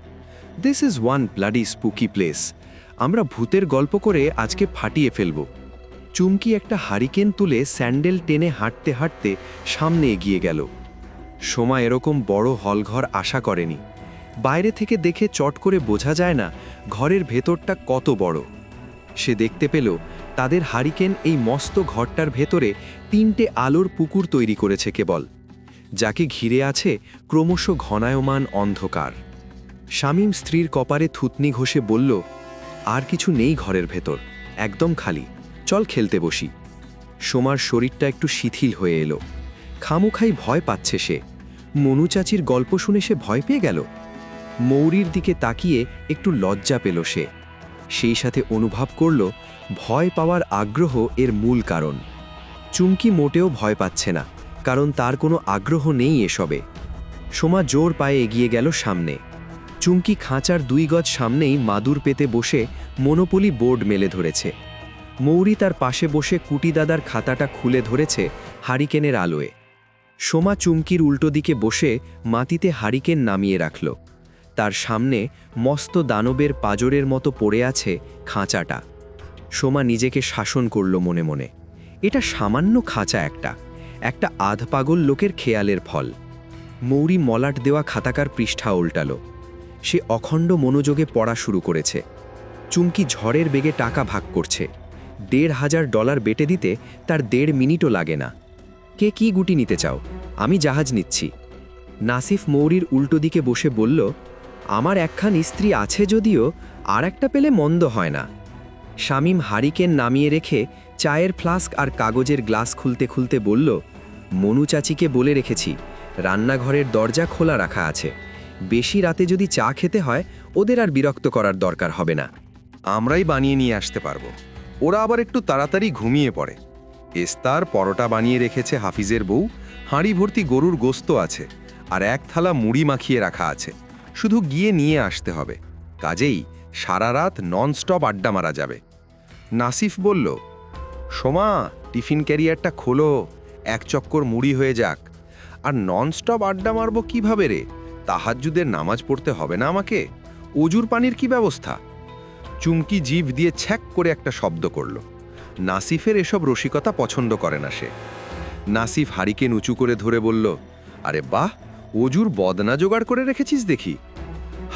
This is one bloody spooky place. আমরা ভূতের গল্প করে আজকে ফাটিয়ে ফেলব। চুমকি একটা হারিকেন তুলে স্যান্ডেল টেনে হাঁটতে হাঁটতে সামনে এগিয়ে গেল। সোমা এরকম বড় হলঘর আশা করেনি। বাইরে থেকে দেখে চট করে বোঝা যায় না ঘরের ভেতরটা কত বড়। সে দেখতে পেল তাদের হারিকেন এই মস্ত ঘরটার ভেতরে 3টে আলোর পুকুর তৈরি করেছে কেবল, যাকে ঘিরে আছে ক্রমশ ঘনায়মান অন্ধকার। শামীম স্ত্রীর কপারে থুতনি ঘষে বলল, আর কিছু নেই ঘরের ভেতর, একদম খালি, চল খেলতে বসি। সোমার শরীরটা একটু শিথিল হয়ে এলো। খামুখাই ভয় পাচ্ছে সে। মনু চাচির গল্প শুনে সে ভয় পেয়ে গেল। মৌরির দিকে তাকিয়ে একটু লজ্জা পেল সে। সেই সাথে অনুভব করল ভয় পাওয়ার আগ্রহ এর মূল কারণ। চুমকি মোটেও ভয় পাচ্ছে না, কারণ তার কোনো আগ্রহ নেই এসবে। সোমা জোর পায়ে এগিয়ে গেল সামনে। চুমকি খাঁচার 2 গজ সামনেই মাদুর পেতে বসে মনোপলি বোর্ড মেলে ধরেছে। মৌরি তার পাশে বসে কুটি দাদার খাতাটা খুলে ধরেছে হারিকেনের আলোয়। সোমা চুমকির উল্টো দিকে বসে মাটিতে হারিকেন নামিয়ে রাখল। তার সামনে মস্ত দানবের পাজরের মতো পড়ে আছে খাঁচাটা। সোমা নিজেকে শাসন করল মনে মনে। এটা সামান্য খাঁচা, একটা আধ পাগল লোকের খেয়ালের ফল। মৌরি মলাট দেওয়া খাতাকার পৃষ্ঠা উল্টাল। সে অখণ্ড মনোযোগে পড়া শুরু করেছে। চুমকি ঝড়ের বেগে টাকা ভাগ করছে। $1,500 বেটে দিতে তার 1.5 মিনিটও লাগে না। কে কি গুটি নিতে চাও? আমি জাহাজ নিচ্ছি। নাসিফ মৌরির উল্টো দিকে বসে বলল, আমার একখান স্ত্রী আছে যদিও, আর একটা পেলে মন্দ হয় না। শামীম হারিকেন নামিয়ে রেখে চায়ের ফ্লাস্ক আর কাগজের গ্লাস খুলতে খুলতে বলল, মনু চাচিকে বলে রেখেছি রান্নাঘরের দরজা খোলা রাখা আছে। বেশি রাতে যদি চা খেতে হয় ওদের আর বিরক্ত করার দরকার হবে না। আমরাই বানিয়ে নিয়ে আসতে পারবো। ওরা আবার একটু তাড়াতাড়ি ঘুমিয়ে পড়ে। এস্তার পরোটা বানিয়ে রেখেছে হাফিজের বউ, হাঁড়ি ভর্তি গরুর গোস্ত আছে, আর 1 থালা মুড়ি মাখিয়ে রাখা আছে। শুধু গিয়ে নিয়ে আসতে হবে। কাজেই সারা রাত ননস্টপ আড্ডা মারা যাবে। নাসিফ বলল, সোমা, টিফিন ক্যারিয়ারটা খোলো, 1 চক্কর মুড়ি হয়ে যাক। আর ননস্টপ আড্ডা মারবো কিভাবে রে? তাহাজ্জুদের নামাজ পড়তে হবে না আমাকে? অজুর পানির কি ব্যবস্থা? চুমকি জিভ দিয়ে ছ্যাক করে একটা শব্দ করল। নাসিফের এসব রসিকতা পছন্দ করে না সে। নাসিফ হারিকেন উঁচু করে ধরে বলল, আরে বাহ, অজুর বদনা জোগাড় করে রেখেছিস দেখি।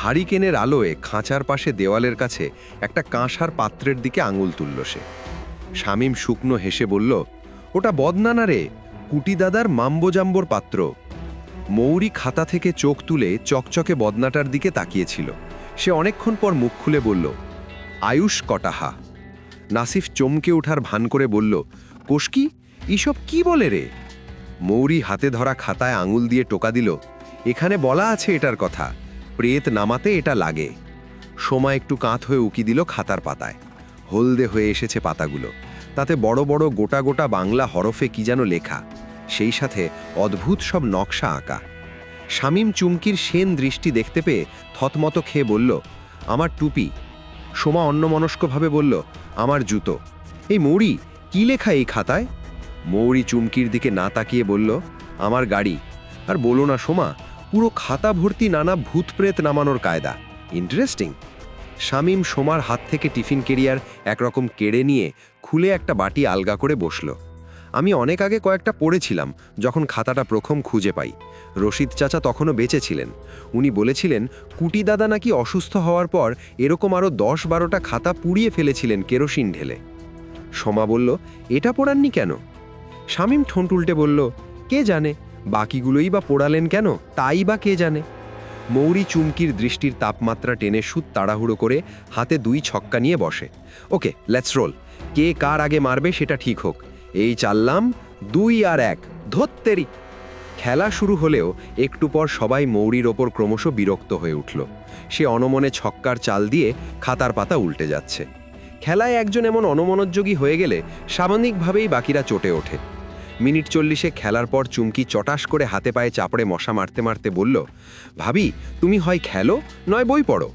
হারিকেনের আলোয় খাঁচার পাশে দেওয়ালের কাছে একটা কাঁসার পাত্রের দিকে আঙুল তুলল সে। শামীম শুকনো হেসে বলল, ওটা বদনা না রে, কুটি দাদার মাম্বোজাম্বোর পাত্র। মৌরি খাতা থেকে চোখ তুলে চকচকে বদনাটার দিকে তাকিয়েছিল। সে অনেকক্ষণ পর মুখ খুলে বলল, আয়ুষ কটাহা। নাসিফ চমকে ওঠার ভান করে বলল, কোষ্কি, এসব কি বলে রে? মৌরি হাতে ধরা খাতায় আঙুল দিয়ে টোকা দিল, এখানে বলা আছে এটার কথা, প্রেত নামাতে এটা লাগে। সময় একটু কাঁত হয়ে উকি দিল খাতার পাতায়। হলদে হয়ে এসেছে পাতাগুলো। তাতে বড় বড় গোটা গোটা বাংলা হরফে কি যেন লেখা, সেই সাথে অদ্ভুত সব নকশা আঁকা। শামীম চুমকির সেন দৃষ্টি দেখতে পেয়ে থতমত খেয়ে বলল, আমার টুপি। সোমা অন্যমনস্কভাবে বলল, আমার জুতো। এই মৌরি, কি লেখা এই খাতায়? মৌরি চুমকির দিকে না তাকিয়ে বলল, আমার গাড়ি। আর বলো না সোমা, পুরো খাতা ভর্তি নানা ভূতপ্রেত নামানোর কায়দা। ইন্টারেস্টিং। শামীম সোমার হাত থেকে টিফিন ক্যারিয়ার একরকম কেড়ে নিয়ে খুলে একটা বাটি আলগা করে বসল। আমি অনেক আগে কয়েকটা পড়েছিলাম যখন খাতাটা প্রথম খুঁজে পাই। রশিদ চাচা তখনও বেঁচে ছিলেন। উনি বলেছিলেন কুটি দাদা নাকি অসুস্থ হওয়ার পর এরকম আরও 10-12টা খাতা পুড়িয়ে ফেলেছিলেন কেরোসিন ঢেলে। সোমা বলল, এটা পোড়াননি কেন? শামীম ঠোঁট উল্টে বলল, কে জানে, বাকিগুলোই বা পোড়ালেন কেন, তাই বা কে জানে। মৌরি চুমকির দৃষ্টির তাপমাত্রা টেনে সুদ তাড়াহুড়ো করে হাতে 2 ছক্কা নিয়ে বসে। ওকে, লেটস রোল। কে কার আগে মারবে সেটা ঠিক হোক। এই চাললাম 2 আর 1, ধত্তেরি। খেলা শুরু হলেও একটু পর সবাই মৌরির ওপর ক্রমশ বিরক্ত হয়ে উঠল। সে অনমনে ছক্কার চাল দিয়ে খাতার পাতা উল্টে যাচ্ছে। খেলায় একজন এমন অনমনোযোগী হয়ে গেলে স্বাভাবিকভাবেই বাকিরা চটে ওঠে। মিনিট 40 খেলার পর চুমকি চটাস করে হাতে পায়ে চাপড়ে মশা মারতে মারতে বলল, ভাবি তুমি হয় খেলো নয় বই পড়ো।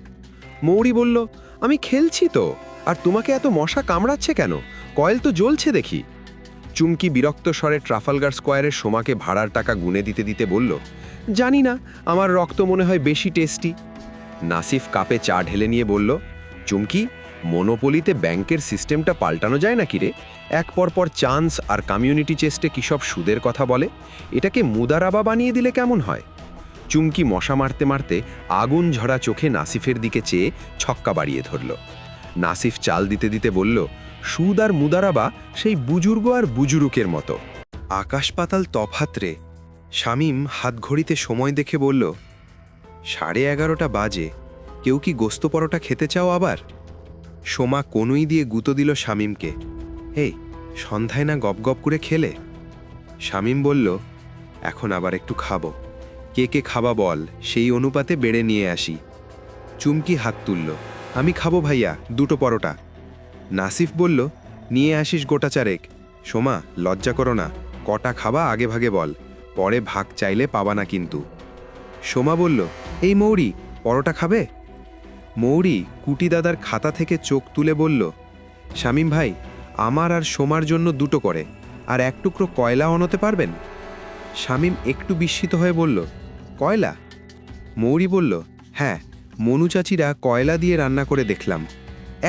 মৌরি বলল, আমি খেলছি তো, আর তোমাকে এত মশা কামড়াচ্ছে কেন? কয়েল তো জ্বলছে দেখি। চুমকি বিরক্ত স্বরে ট্রাফালগার স্কোয়ারের সোমাকে ভাড়ার টাকা গুনে দিতে দিতে বলল, জানি না, আমার রক্ত মনে হয় বেশি টেস্টি। নাসিফ কাপে চা ঢেলে নিয়ে বলল, চুমকি, মনোপলিতে ব্যাংকের সিস্টেমটা পাল্টানো যায় নাকি রে? এক পরপর চান্স আর কমিউনিটি চেস্টে কী সব সুদের কথা বলে, এটাকে মুদারাবা বানিয়ে দিলে কেমন হয়? চুমকি মশা মারতে মারতে আগুন ঝরা চোখে নাসিফের দিকে চেয়ে ছক্কা বাড়িয়ে ধরল। নাসিফ চাল দিতে দিতে বলল, সুদ আর মুদারাবা সেই বুজুর্গ আর বুজুরুকের মতো। আকাশ পাতাল তফাৎ রে। শামীম হাত ঘড়িতে সময় দেখে বলল, 11:30 বাজে, কেউ কি গোস্ত পরোটা খেতে চাও আবার? সোমা কনুই দিয়ে গুঁতো দিল শামীমকে, এই সন্ধ্যায় না গপ করে খেলে? শামীম বলল, এখন আবার একটু খাবো। কে কে খাবা বল, সেই অনুপাতে বেড়ে নিয়ে আসি। চুমকি হাত তুলল, আমি খাবো ভাইয়া, 2 পরোটা। নাসিফ বলল, নিয়ে আসিস গোটা 4। সোমা, লজ্জা করো না, কটা খাবা আগে ভাগে বল, পরে ভাগ চাইলে পাবা না কিন্তু। সোমা বলল, এই মৌরি, পরোটা খাবে? মৌরি কুটি দাদার খাতা থেকে চোখ তুলে বলল, শামীম ভাই, আমার আর সোমার জন্য 2 করে, আর 1 টুকরো কয়লা অনতে পারবেন? শামীম একটু বিস্মিত হয়ে বলল, কয়লা? মৌরি বলল, হ্যাঁ, মনু চাচিরা কয়লা দিয়ে রান্না করে দেখলাম,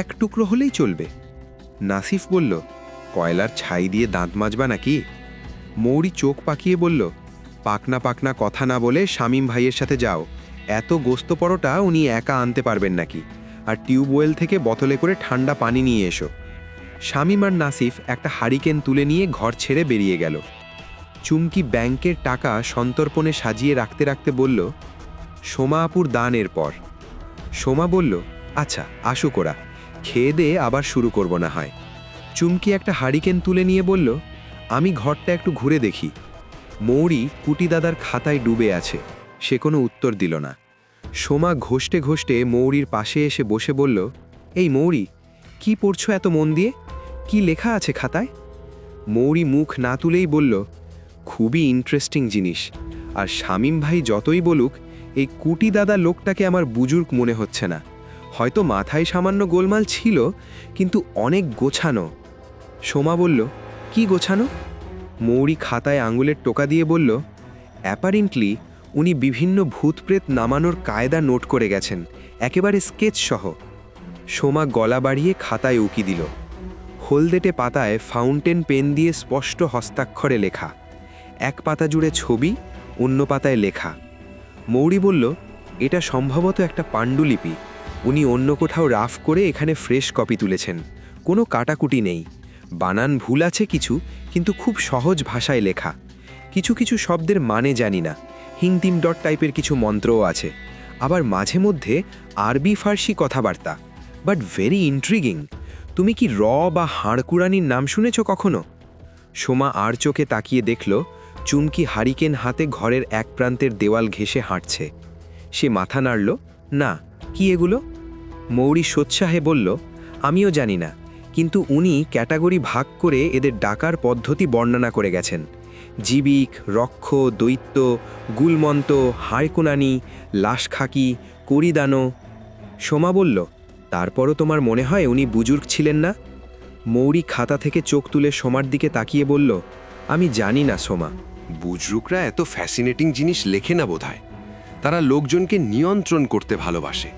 1 টুকরো হলেই চলবে। নাসিফ বলল, কয়লার ছাই দিয়ে দাঁত মাজবা নাকি? মৌরি চোখ পাকিয়ে বলল, পাকনা পাকনা কথা না বলে শামীম ভাইয়ের সাথে যাও, এত গোস্ত পরোটা উনি একা আনতে পারবেন নাকি, আর টিউবওয়েল থেকে বোতলে করে ঠান্ডা পানি নিয়ে এসো। শামীম আর নাসিফ একটা হারিকেন তুলে নিয়ে ঘর ছেড়ে বেরিয়ে গেল। চুমকি ব্যাংকের টাকা সন্তর্পণে সাজিয়ে রাখতে রাখতে বলল, সোমা আপুর দানের পর। সোমা বলল, আচ্ছা আসুক ওরা, খেয়ে দিয়ে আবার শুরু করব না হয়। চুমকি একটা হারিকেন তুলে নিয়ে বলল, আমি ঘরটা একটু ঘুরে দেখি। মৌরি কুটি দাদার খাতায় ডুবে আছে, সে কোনো উত্তর দিল না। সোমা ঘষতে ঘষতে মৌরির পাশে এসে বসে বলল, এই মৌরি, কি পড়ছো এত মন দিয়ে? কি লেখা আছে খাতায়? মৌরি মুখ না তুলেই বলল, খুবই ইন্টারেস্টিং জিনিস, আর শামীম ভাই যতই বলুক, এই কুটি দাদা লোকটাকে আমার বুজুর্গ মনে হচ্ছে না। হয়তো মাথায় সামান্য গোলমাল ছিল, কিন্তু অনেক গোছানো। সোমা বলল, কি গোছানো? মৌরি খাতায় আঙুলের টোকা দিয়ে বলল, অ্যাপারেন্টলি উনি বিভিন্ন ভূতপ্রেত নামানোর কায়দা নোট করে গেছেন, একেবারে স্কেচ সহ। সোমা গলা বাড়িয়ে খাতায় উকি দিল। হলদেটে পাতায় ফাউন্টেন পেন দিয়ে স্পষ্ট হস্তাক্ষরে লেখা, 1 পাতা জুড়ে ছবি, অন্য পাতায় লেখা। মৌরি বলল, এটা সম্ভবত একটা পাণ্ডুলিপি, উনি অন্য কোথাও রাফ করে এখানে ফ্রেশ কপি তুলেছেন, কোনো কাটাকুটি নেই। বানান ভুল আছে কিছু, কিন্তু খুব সহজ ভাষায় লেখা। কিছু কিছু শব্দের মানে জানি না, হিংতিম ডট টাইপের কিছু মন্ত্রও আছে, আবার মাঝে মধ্যে আরবি ফার্সি কথাবার্তা, বাট ভেরি ইন্ট্রিগিং। তুমি কি র বা হাড়কুড়ানির নাম শুনেছ কখনো? সোমা আর চোখে তাকিয়ে দেখল, চুমকি হারিকেন হাতে ঘরের এক প্রান্তের দেওয়াল ঘেঁষে হাঁটছে। সে মাথা নাড়ল, না, কি এগুলো? মৌরি সোৎসাহে বলল, আমিও জানি না, কিন্তু উনি ক্যাটাগরি ভাগ করে এদের ডাকার পদ্ধতি বর্ণনা করে গেছেন। জীবিক, রক্ষ, দৈত্য, গুলমন্ত, হাড়কুনানি, লাশখাকি, করিদানো। সোমা বলল, তারপরও তোমার মনে হয় উনি বুজুর্গ ছিলেন না? মৌরি খাতা থেকে চোখ তুলে সোমার দিকে তাকিয়ে বলল, আমি জানি না সোমা। বুজরুকরা এত ফ্যাসিনেটিং জিনিস লেখে না বোধহয়, তারা লোকজনকে নিয়ন্ত্রণ করতে ভালোবাসে।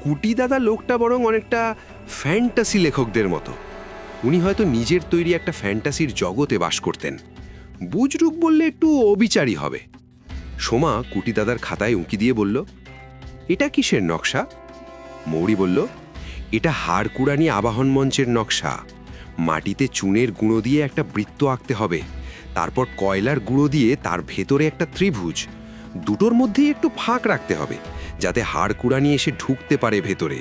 কুটি দাদা লোকটা বরং অনেকটা ফ্যান্টাসি লেখকদের মতো, উনি হয়তো নিজের তৈরি একটা ফ্যান্টাসির জগতে বাস করতেন। বুজরুক বললে একটু অবিচারী হবে। সোমা কুটি দাদার খাতায় উঁকি দিয়ে বলল, এটা কিসের নকশা? মৌরি বলল, এটা হাড়কুড়ানি আবাহন মঞ্চের নকশা। মাটিতে চুনের গুঁড়ো দিয়ে একটা বৃত্ত আঁকতে হবে, তারপর কয়লার গুঁড়ো দিয়ে তার ভেতরে একটা ত্রিভুজ, দুটোর মধ্যেই একটু ফাঁক রাখতে হবে, যাতে হাড় কুড়ানি এসে ঢুকতে পারে ভেতরে।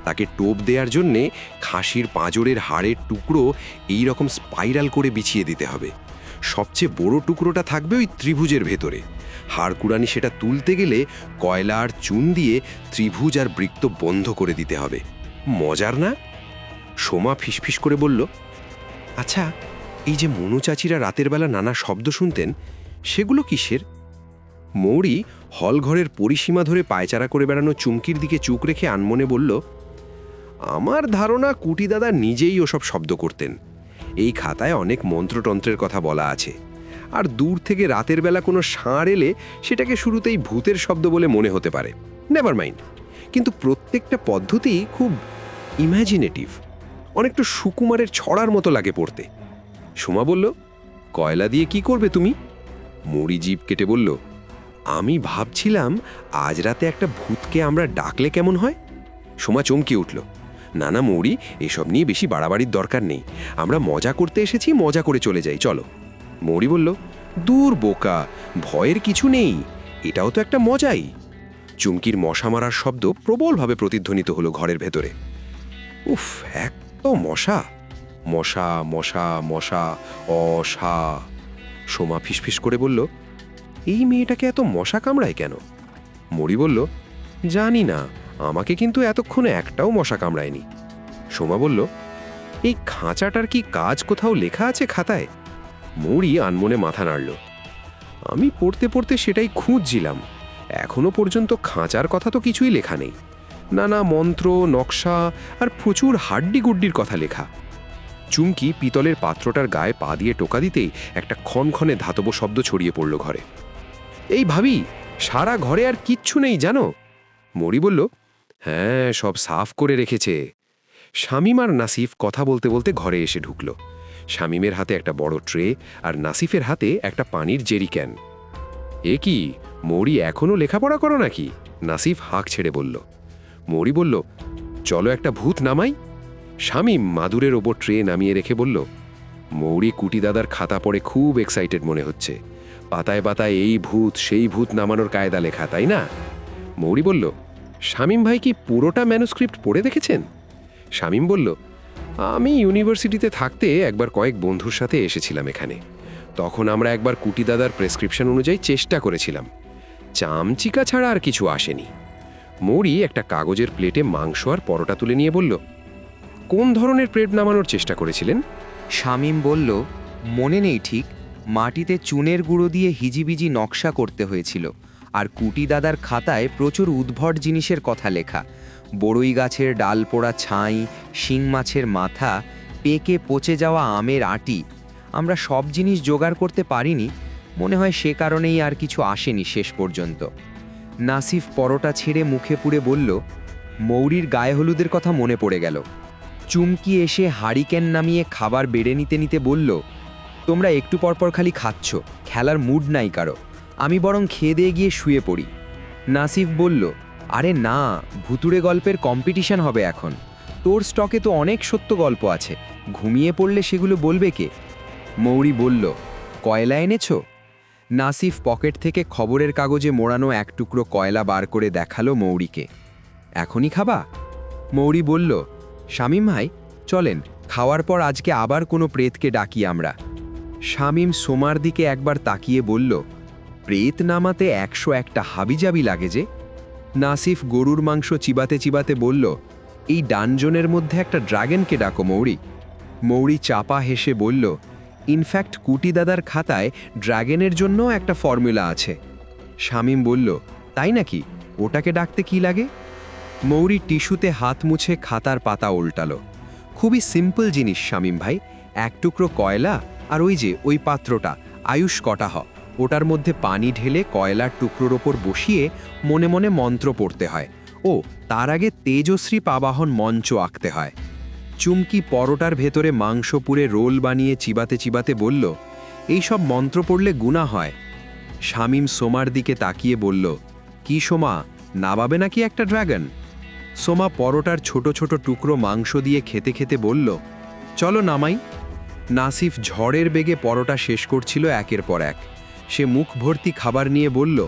তাকে টোপ দেওয়ার জন্যে খাসির পাঁজরের হাড়ের টুকরো এই রকম স্পাইরাল করে বিছিয়ে দিতে হবে। সবচেয়ে বড় টুকরোটা থাকবে ওই ত্রিভুজের ভেতরে। হাড় কুড়ানি সেটা তুলতে গেলে কয়লা আর চুন দিয়ে ত্রিভুজ আর বৃত্ত বন্ধ করে দিতে হবে। মজার না? সোমা ফিসফিস করে বলল, আচ্ছা, এই যে মনু চাচিরা রাতের বেলা নানা শব্দ শুনতেন, সেগুলো কিসের? মৌরি হলঘরের পরিসীমা ধরে পায়চারা করে বেড়ানো চুমকির দিকে চুক রেখে আনমনে বলল, আমার ধারণা কুটি দাদা নিজেই ওসব শব্দ করতেন। এই খাতায় অনেক মন্ত্রতন্ত্রের কথা বলা আছে, আর দূর থেকে রাতের বেলা কোনো ষাঁড় এলে সেটাকে শুরুতেই ভূতের শব্দ বলে মনে হতে পারে। নেভার মাইন্ড, কিন্তু প্রত্যেকটা পদ্ধতি খুব ইম্যাজিনেটিভ, অনেকটা সুকুমারের ছড়ার মতো লাগে পড়তে। সোমা বলল, কয়লা দিয়ে কি করবে তুমি? মৌরি জিভ কেটে বলল, আমি ভাবছিলাম আজ রাতে একটা ভূতকে আমরা ডাকলে কেমন হয়। সোমা চমকে উঠল, না না মৌরি, এসব নিয়ে বেশি বাড়াবাড়ির দরকার নেই। আমরা মজা করতে এসেছি, মজা করে চলে যাই, চলো। মৌরি বলল, দূর বোকা, ভয়ের কিছু নেই, এটাও তো একটা মজাই। চুমকির মশা মারার শব্দ প্রবলভাবে প্রতিধ্বনিত হলো ঘরের ভেতরে। উফ, এক তো মশা, মশা মশা মশা অশা। সোমা ফিসফিস করে বলল, এই মেয়েটাকে এত মশা কামড়ায় কেন? মৌরি বলল, জানি না, আমাকে কিন্তু এতক্ষণে একটাও মশা কামড়ায়নি। সোমা বলল, এই খাঁচাটার কি কাজ কোথাও লেখা আছে খাতায়? মৌরি আনমনে মাথা নাড়ল। আমি পড়তে পড়তে সেটাই খুঁজছিলাম, এখনো পর্যন্ত খাঁচার কথা তো কিছুই লেখা নেই। নানা মন্ত্র, নকশা আর প্রচুর হাড্ডিগুড্ডির কথা লেখা। চুমকি পিতলের পাত্রটার গায়ে পা দিয়ে টোকা দিতেই একটা ক্ষণক্ষণে ধাতব শব্দ ছড়িয়ে পড়ল ঘরে। এই ভাবি, সারা ঘরে আর কিচ্ছু নেই জানো? মৌরি বলল, হ্যাঁ, সব সাফ করে রেখেছে। শামীম আর নাসিফ কথা বলতে বলতে ঘরে এসে ঢুকল। শামীমের হাতে একটা বড় ট্রে আর নাসিফের হাতে একটা পানির জেরিক্যান। এ কি, মৌরি এখনও লেখাপড়া করো নাকি? নাসিফ হাঁক ছেড়ে বলল। মৌরি বলল, চলো একটা ভূত নামাই। শামীম মাদুরের ওপর ট্রে নামিয়ে রেখে বলল, মৌরি কুটি দাদার খাতা পড়ে খুব এক্সাইটেড মনে হচ্ছে। পাতায় পাতায় এই ভূত সেই ভূত নামানোর কায়দা লেখা, তাই না? মৌরি বলল, শামীম ভাই কি পুরোটা ম্যানুস্ক্রিপ্ট পড়ে দেখেছেন? শামীম বলল, আমি ইউনিভার্সিটিতে থাকতে একবার কয়েক বন্ধুর সাথে এসেছিলাম এখানে। তখন আমরা একবার কুটি দাদার প্রেসক্রিপশন অনুযায়ী চেষ্টা করেছিলাম, চামচিকা ছাড়া আর কিছু আসেনি। মৌরি একটা কাগজের প্লেটে মাংস আর পরোটা তুলে নিয়ে বলল, কোন ধরনের প্লেট নামানোর চেষ্টা করেছিলেন? শামীম বলল, মনে নেই ঠিক, মাটিতে চুনের গুঁড়ো দিয়ে হিজিবিজি নকশা করতে হয়েছিল। আর কুটি দাদার খাতায় প্রচুর উদ্ভট জিনিসের কথা লেখা, বড়ই গাছের ডাল পোড়া ছাই, শিং মাছের মাথা, পেকে পচে যাওয়া আমের আটি। আমরা সব জিনিস জোগাড় করতে পারিনি, মনে হয় সে কারণেই আর কিছু আসেনি শেষ পর্যন্ত। নাসিফ পরোটা ছেড়ে মুখে পুড়ে বলল, মৌরির গায়ে হলুদের কথা মনে পড়ে গেল। চুমকি এসে হারিকেন নামিয়ে খাবার বেড়ে নিতে নিতে বলল, তোমরা একটু পরপর খালি খাচ্ছ, খেলার মুড নাই কারো, আমি বরং খেয়ে দিয়ে গিয়ে শুয়ে পড়ি। নাসিফ বলল, আরে না, ভুতুড়ে গল্পের কম্পিটিশন হবে এখন। তোর স্টকে তো অনেক সত্য গল্প আছে, ঘুমিয়ে পড়লে সেগুলো বলবে কে? মৌরি বলল, কয়লা এনেছ? নাসিফ পকেট থেকে খবরের কাগজে মোড়ানো এক টুকরো কয়লা বার করে দেখালো মৌরিকে। এখনই খাবা? মৌরি বলল, শামীম ভাই চলেন, খাওয়ার পর আজকে আবার কোনো প্রেতকে ডাকি আমরা। শামীম সোমার দিকে একবার তাকিয়ে বলল, প্রেত নামাতে 101টা হাবিজাবি লাগে যে। নাসিফ গরুর মাংস চিবাতে চিবাতে বলল, এই ডানজনের মধ্যে একটা ড্রাগনকে ডাকো মৌরি। মৌরি চাপা হেসে বলল, ইনফ্যাক্ট কুটি দাদার খাতায় ড্রাগনের জন্য একটা ফর্মুলা আছে। শামীম বলল, তাই নাকি? ওটাকে ডাকতে কি লাগে? মৌরি টিস্যুতে হাত মুছে খাতার পাতা উল্টালো। খুবই সিম্পল জিনিস শামীম ভাই, এক টুকরো কয়লা আর ওই যে ওই পাত্রটা আয়ুষ কটাহ, ওটার মধ্যে পানি ঢেলে কয়লার টুকরোর ওপর বসিয়ে মনে মনে মন্ত্র পড়তে হয়। ও তার আগে তেজশ্রী পাবাহন মঞ্চ আঁকতে হয়। চুমকি পরোটার ভেতরে মাংস পুড়ে রোল বানিয়ে চিবাতে চিবাতে বলল, এইসব মন্ত্র পড়লে গুনাহ হয়। শামীম সোমার দিকে তাকিয়ে বলল, কি সোমা, নাবাবে নাকি একটা ড্রাগন? সোমা পরোটার ছোট ছোট টুকরো মাংস দিয়ে খেতে খেতে বলল, চলো নামাই। নাসিফ ঝড়ের বেগে পরোটা শেষ করছিল একের পর এক। সে মুখ ভর্তি খাবার নিয়ে বলল,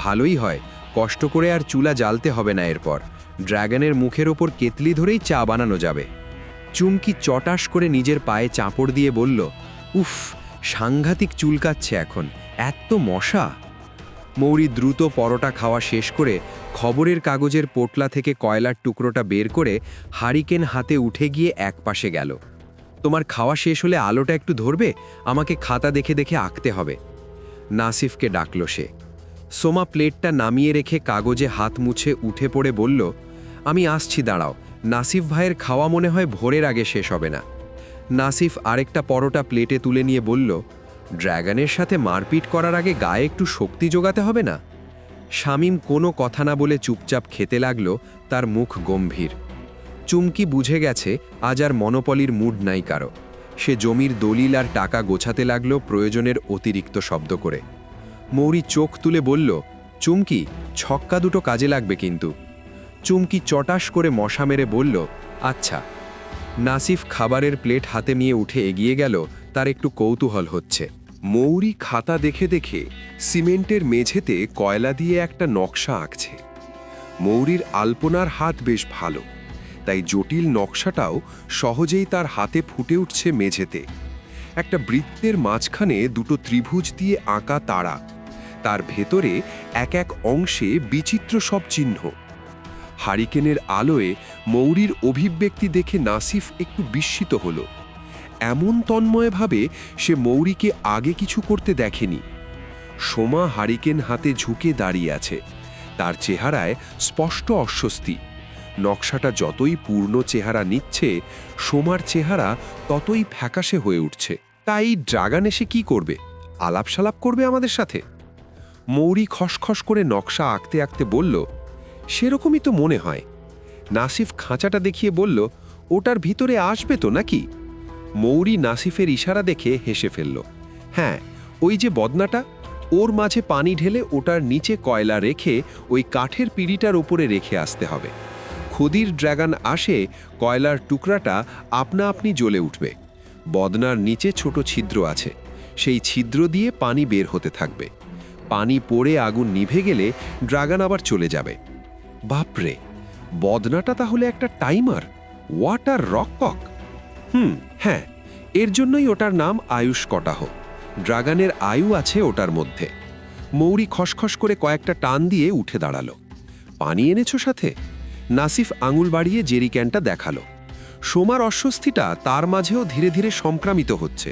ভালোই হয়, কষ্ট করে আর চুলা জ্বালতে হবে না এরপর। ড্রাগনের মুখের ওপর কেতলি ধরেই চা বানানো যাবে। চুমকি চটাস করে নিজের পায়ে চাপড় দিয়ে বলল, উফ, সাংঘাতিক চুলকাচ্ছে এখন, এত মশা। মৌরি দ্রুত পরোটা খাওয়া শেষ করে খবরের কাগজের পোটলা থেকে কয়লার টুকরোটা বের করে হারিকেন হাতে উঠে গিয়ে একপাশে গেল। তোমার খাওয়া শেষ হলে আলোটা একটু ধরবে, আমাকে খাতা দেখে দেখে আঁকতে হবে। নাসিফকে ডাকল সে। সোমা প্লেটটা নামিয়ে রেখে কাগজে হাত মুছে উঠে পড়ে বলল, আমি আসছি, দাঁড়াও। নাসিফ ভাইয়ের খাওয়া মনে হয় ভোরের আগে শেষ হবে না। নাসিফ আরেকটা পরোটা প্লেটে তুলে নিয়ে বলল, ড্র্যাগনের সাথে মারপিট করার আগে গায়ে একটু শক্তি জোগাতে হবে না? শামীম কোনো কথা না বলে চুপচাপ খেতে লাগল, তার মুখ গম্ভীর। চুমকি বুঝে গেছে আজ আর মনোপলির মুড নাই কারো। সে জমির দলিল আর টাকা গোছাতে লাগলো প্রয়োজনের অতিরিক্ত শব্দ করে। মৌরি চোখ তুলে বলল, চুমকি, ছক্কা দুটো কাজে লাগবে কিন্তু। চুমকি চটাস করে মশা মেরে বলল, আচ্ছা। নাসিফ খাবারের প্লেট হাতে নিয়ে উঠে এগিয়ে গেল, তার একটু কৌতূহল হচ্ছে। মৌরি খাতা দেখে দেখে সিমেন্টের মেঝেতে কয়লা দিয়ে একটা নকশা আঁকছে। মৌরির আলপনার হাত বেশ ভালো, তাই জটিল নকশাটাও সহজেই তার হাতে ফুটে উঠছে মেঝেতে। একটা বৃত্তের মাঝখানে দুটো ত্রিভুজ দিয়ে আঁকা তারা, তার ভেতরে এক এক অংশে বিচিত্র সব চিহ্ন। হারিকেনের আলোয় মৌরির অভিব্যক্তি দেখে নাসিফ একটু বিস্মিত হল। এমন তন্ময়ভাবে সে মৌরিকে আগে কিছু করতে দেখেনি। সোমা হারিকেন হাতে ঝুঁকে দাঁড়িয়ে আছে, তার চেহারায় স্পষ্ট অস্বস্তি। নকশাটা যতই পূর্ণ চেহারা নিচ্ছে, সোমার চেহারা ততই ফ্যাকাশে হয়ে উঠছে। তাই ড্রাগন এসে কি করবে? আলাপসালাপ করবে আমাদের সাথে? মৌরি খসখস করে নকশা আঁকতে আঁকতে বলল, সেরকমই তো মনে হয়। নাসিফ খাঁচাটা দেখিয়ে বলল, ওটার ভিতরে আসবে তো নাকি? মৌরি নাসিফের ইশারা দেখে হেসে ফেলল। হ্যাঁ, ওই যে বদনাটা, ওর মাঝে পানি ঢেলে ওটার নিচে কয়লা রেখে ওই কাঠের পিঁড়িটার উপরে রেখে আসতে হবে। ক্ষুদির ড্রাগন আসে, কয়লার টুকরাটা আপনা আপনি জ্বলে উঠবে। বদনার নিচে ছোট ছিদ্র আছে, সেই ছিদ্র দিয়ে পানি বের হতে থাকবে। পানি পড়ে আগুন নিভে গেলে ড্রাগন আবার চলে যাবে। বাপরে, বদনাটা তাহলে একটা টাইমার, ওয়াটার রককক। হ্যাঁ, এর জন্যই ওটার নাম আয়ুষ কটাহ। ড্রাগনের আয়ু আছে ওটার মধ্যে। মৌরি খসখস করে কয়েকটা টান দিয়ে উঠে দাঁড়ালো। পানি এনেছো সাথে? নাসিফ আঙুল বাড়িয়ে জেরিক্যানটা দেখালো। সোমার অস্বস্তিটা তার মাঝেও ধীরে ধীরে সংক্রামিত হচ্ছে।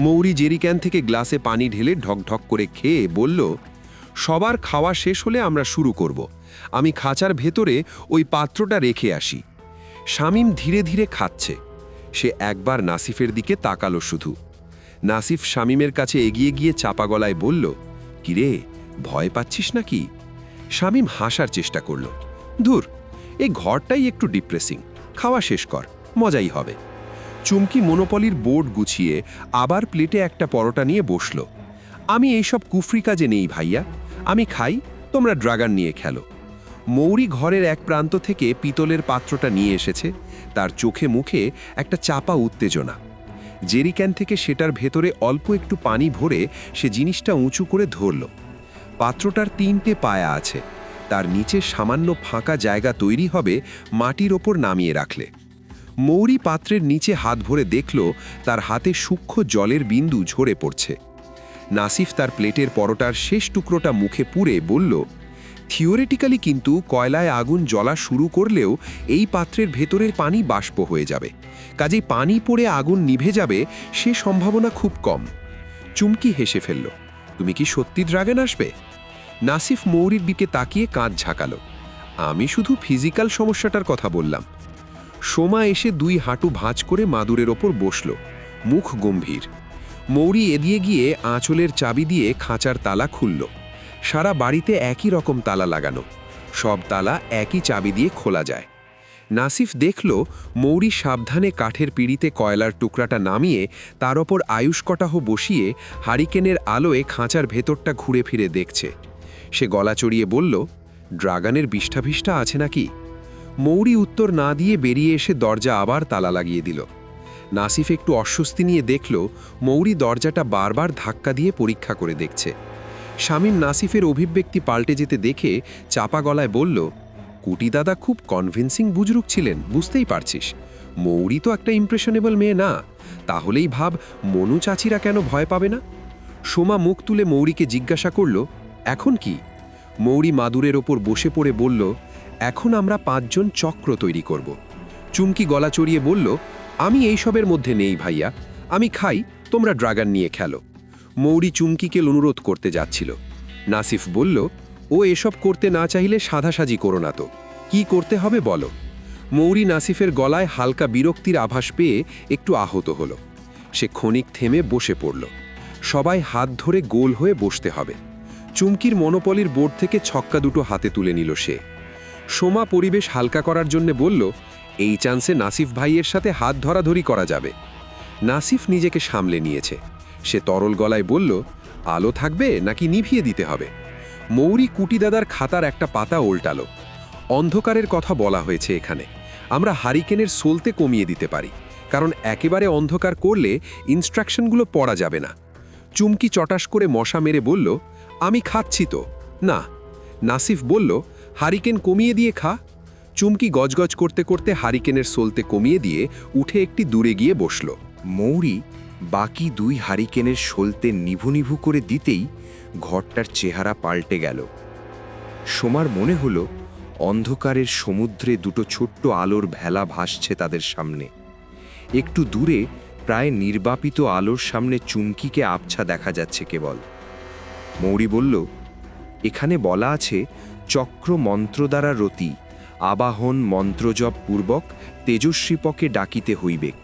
মৌরি জেরিক্যান থেকে গ্লাসে পানি ঢেলে ঢকঢক করে খেয়ে বলল, সবার খাওয়া শেষ হলে আমরা শুরু করব। আমি খাঁচার ভেতরে ওই পাত্রটা রেখে আসি। শামীম ধীরে ধীরে খাচ্ছে। সে একবার নাসিফের দিকে তাকালো শুধু। নাসিফ শামীমের কাছে এগিয়ে গিয়ে চাপা গলায় বলল, কিরে, ভয় পাচ্ছিস নাকি? শামীম হাসার চেষ্টা করল। ধুর, এই ঘরটাই একটু ডিপ্রেসিং, খাওয়া শেষ কর, মজাই হবে। চুমকি মনোপলির বোর্ড গুছিয়ে আবার প্লেটে একটা পরোটা নিয়ে বসল। আমি এইসব কুফরি কাজে নেই ভাইয়া, আমি খাই, তোমরা ড্রাগন নিয়ে খেলো। মৌরি ঘরের এক প্রান্ত থেকে পিতলের পাত্রটা নিয়ে এসেছে, তার চোখে মুখে একটা চাপা উত্তেজনা। জেরিক্যান থেকে সেটার ভেতরে অল্প একটু পানি ভরে সে জিনিসটা উঁচু করে ধরল। পাত্রটার 3টে পায়া আছে, তার নিচে সামান্য ফাঁকা জায়গা তৈরি হবে মাটির ওপর নামিয়ে রাখলে। মৌরি পাত্রের নিচে হাত ভরে দেখল তার হাতে সূক্ষ্ম জলের বিন্দু ঝরে পড়ছে। নাসিফ তার প্লেটের পরোটার শেষ টুকরোটা মুখে পুরে বলল, থিওরিটিক্যালি কিন্তু কয়লায় আগুন জ্বলা শুরু করলেও এই পাত্রের ভেতরের পানি বাষ্প হয়ে যাবে, কাজেই পানি পড়ে আগুন নিভে যাবে সে সম্ভাবনা খুব কম। চুমকি হেসে ফেলল, তুমি কি সত্যি ড্রাগন আসবে? নাসিফ মৌরির দিকে তাকিয়ে কাঁধ ঝাঁকালো, আমি শুধু ফিজিক্যাল সমস্যাটার কথা বললাম। সোমা এসে 2 হাঁটু ভাঁজ করে মাদুরের ওপর বসল, মুখ গম্ভীর। মৌরি এদিয়ে গিয়ে আঁচলের চাবি দিয়ে খাঁচার তালা খুলল। সারা বাড়িতে একই রকম তালা লাগানো, সব তালা একই চাবি দিয়ে খোলা যায়। নাসিফ দেখল মৌরি সাবধানে কাঠের পিঁড়িতে কয়লার টুকরাটা নামিয়ে তার ওপর আয়ুষ কটাহ বসিয়ে হারিকেনের আলোয় খাঁচার ভেতরটা ঘুরে ফিরে দেখছে। সে গলা চড়িয়ে বলল, ড্রাগনের বিষ্ঠা আছে নাকি? মৌরি উত্তর না দিয়ে বেরিয়ে এসে দরজা আবার তালা লাগিয়ে দিল। নাসিফ একটু অস্বস্তি নিয়ে দেখল মৌরি দরজাটা বারবার ধাক্কা দিয়ে পরীক্ষা করে দেখছে। শামীম নাসিফের অভিব্যক্তি পাল্টে যেতে দেখে চাপা গলায় বলল, কুটি দাদা খুব কনভিন্সিং বুজরুক ছিলেন, বুঝতেই পারছিস। মৌরি তো একটা ইমপ্রেশনেবল মেয়ে না, তাহলেই ভাব মনু চাচিরা কেন ভয় পাবে না? সোমা মুখ তুলে মৌরিকে জিজ্ঞাসা করল, এখন কি? মৌরি মাদুরের ওপর বসে পড়ে বলল, এখন আমরা 5 জন চক্র তৈরি করব। চুমকি গলা চড়িয়ে বলল, আমি এইসবের মধ্যে নেই ভাইয়া, আমি খাই, তোমরা ড্রাগন নিয়ে খেলো। মৌরি চুমকিকে অনুরোধ করতে যাচ্ছিল। নাসিফ বলল, ও এসব করতে না চাইলে সাধাসাজি করো না তো, কি করতে হবে বলো। মৌরি নাসিফের গলায় হালকা বিরক্তির আভাস পেয়ে একটু আহত হলো। সে ক্ষণিক থেমে বসে পড়ল। সবাই হাত ধরে গোল হয়ে বসতে হবে। চুমকির মনোপলির বোর্ড থেকে ছক্কা দুটো হাতে তুলে নিল সে। সোমা পরিবেশ হালকা করার জন্য বলল, এই চান্সে নাসিফ ভাইয়ের সাথে হাত ধরাধরি করা যাবে। নাসিফ নিজেকে সামলে নিয়েছে। সে তরল গলায় বলল, আলো থাকবে নাকি নিভিয়ে দিতে হবে? মৌরি কুটি দাদার খাতার একটা পাতা উল্টালো। অন্ধকারের কথা বলা হয়েছে এখানে। আমরা হারিকেনের সোলতে কমিয়ে দিতে পারি, কারণ একেবারে অন্ধকার করলে ইনস্ট্রাকশনগুলো পড়া যাবে না। চুমকি চটাস করে মশা মেরে বলল, আমি খাচ্ছি তো। না। নাসিফ বলল, হারিকেন কমিয়ে দিয়ে খা। চুমকি গজগজ করতে করতে হারিকেনের সোলতে কমিয়ে দিয়ে উঠে একটি দূরে গিয়ে বসল। মৌরি বাকি 2 হারিকেনের সলতে নিভু নিভু করে দিতেই ঘরটার চেহারা পাল্টে গেল। সোমার মনে হলো অন্ধকারের সমুদ্রে 2 ছোট্ট আলোর ভেলা ভাসছে তাদের সামনে। একটু দূরে প্রায় নির্বাপিত আলোর সামনে চুমকিকে আবছা দেখা যাচ্ছে কেবল। মৌরি বলল, এখানে বলা আছে চক্র মন্ত্র দ্বারা রতি আবাহন মন্ত্রজপ পূর্বক তেজস্বীপকে ডাকিতে হইবেক।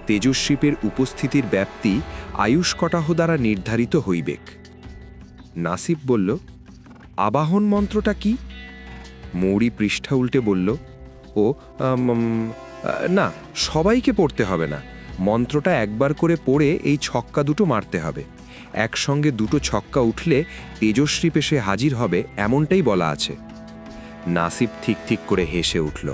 তেজস্বীপের উপস্থিতির ব্যাপ্তি আয়ুষ কটাহ দ্বারা নির্ধারিত হইবেক। নাসিফ বলল, আবাহন মন্ত্রটা কি? মৌরি পৃষ্ঠা উল্টে বলল, ও না, সবাইকে পড়তে হবে না, মন্ত্রটা একবার করে পড়ে এই ছক্কা দুটো মারতে হবে। একসঙ্গে 2 ছক্কা উঠলে তেজস্বী পেশে হাজির হবে, এমনটাই বলা আছে। নাসিফ ঠিক ঠিক করে হেসে উঠল।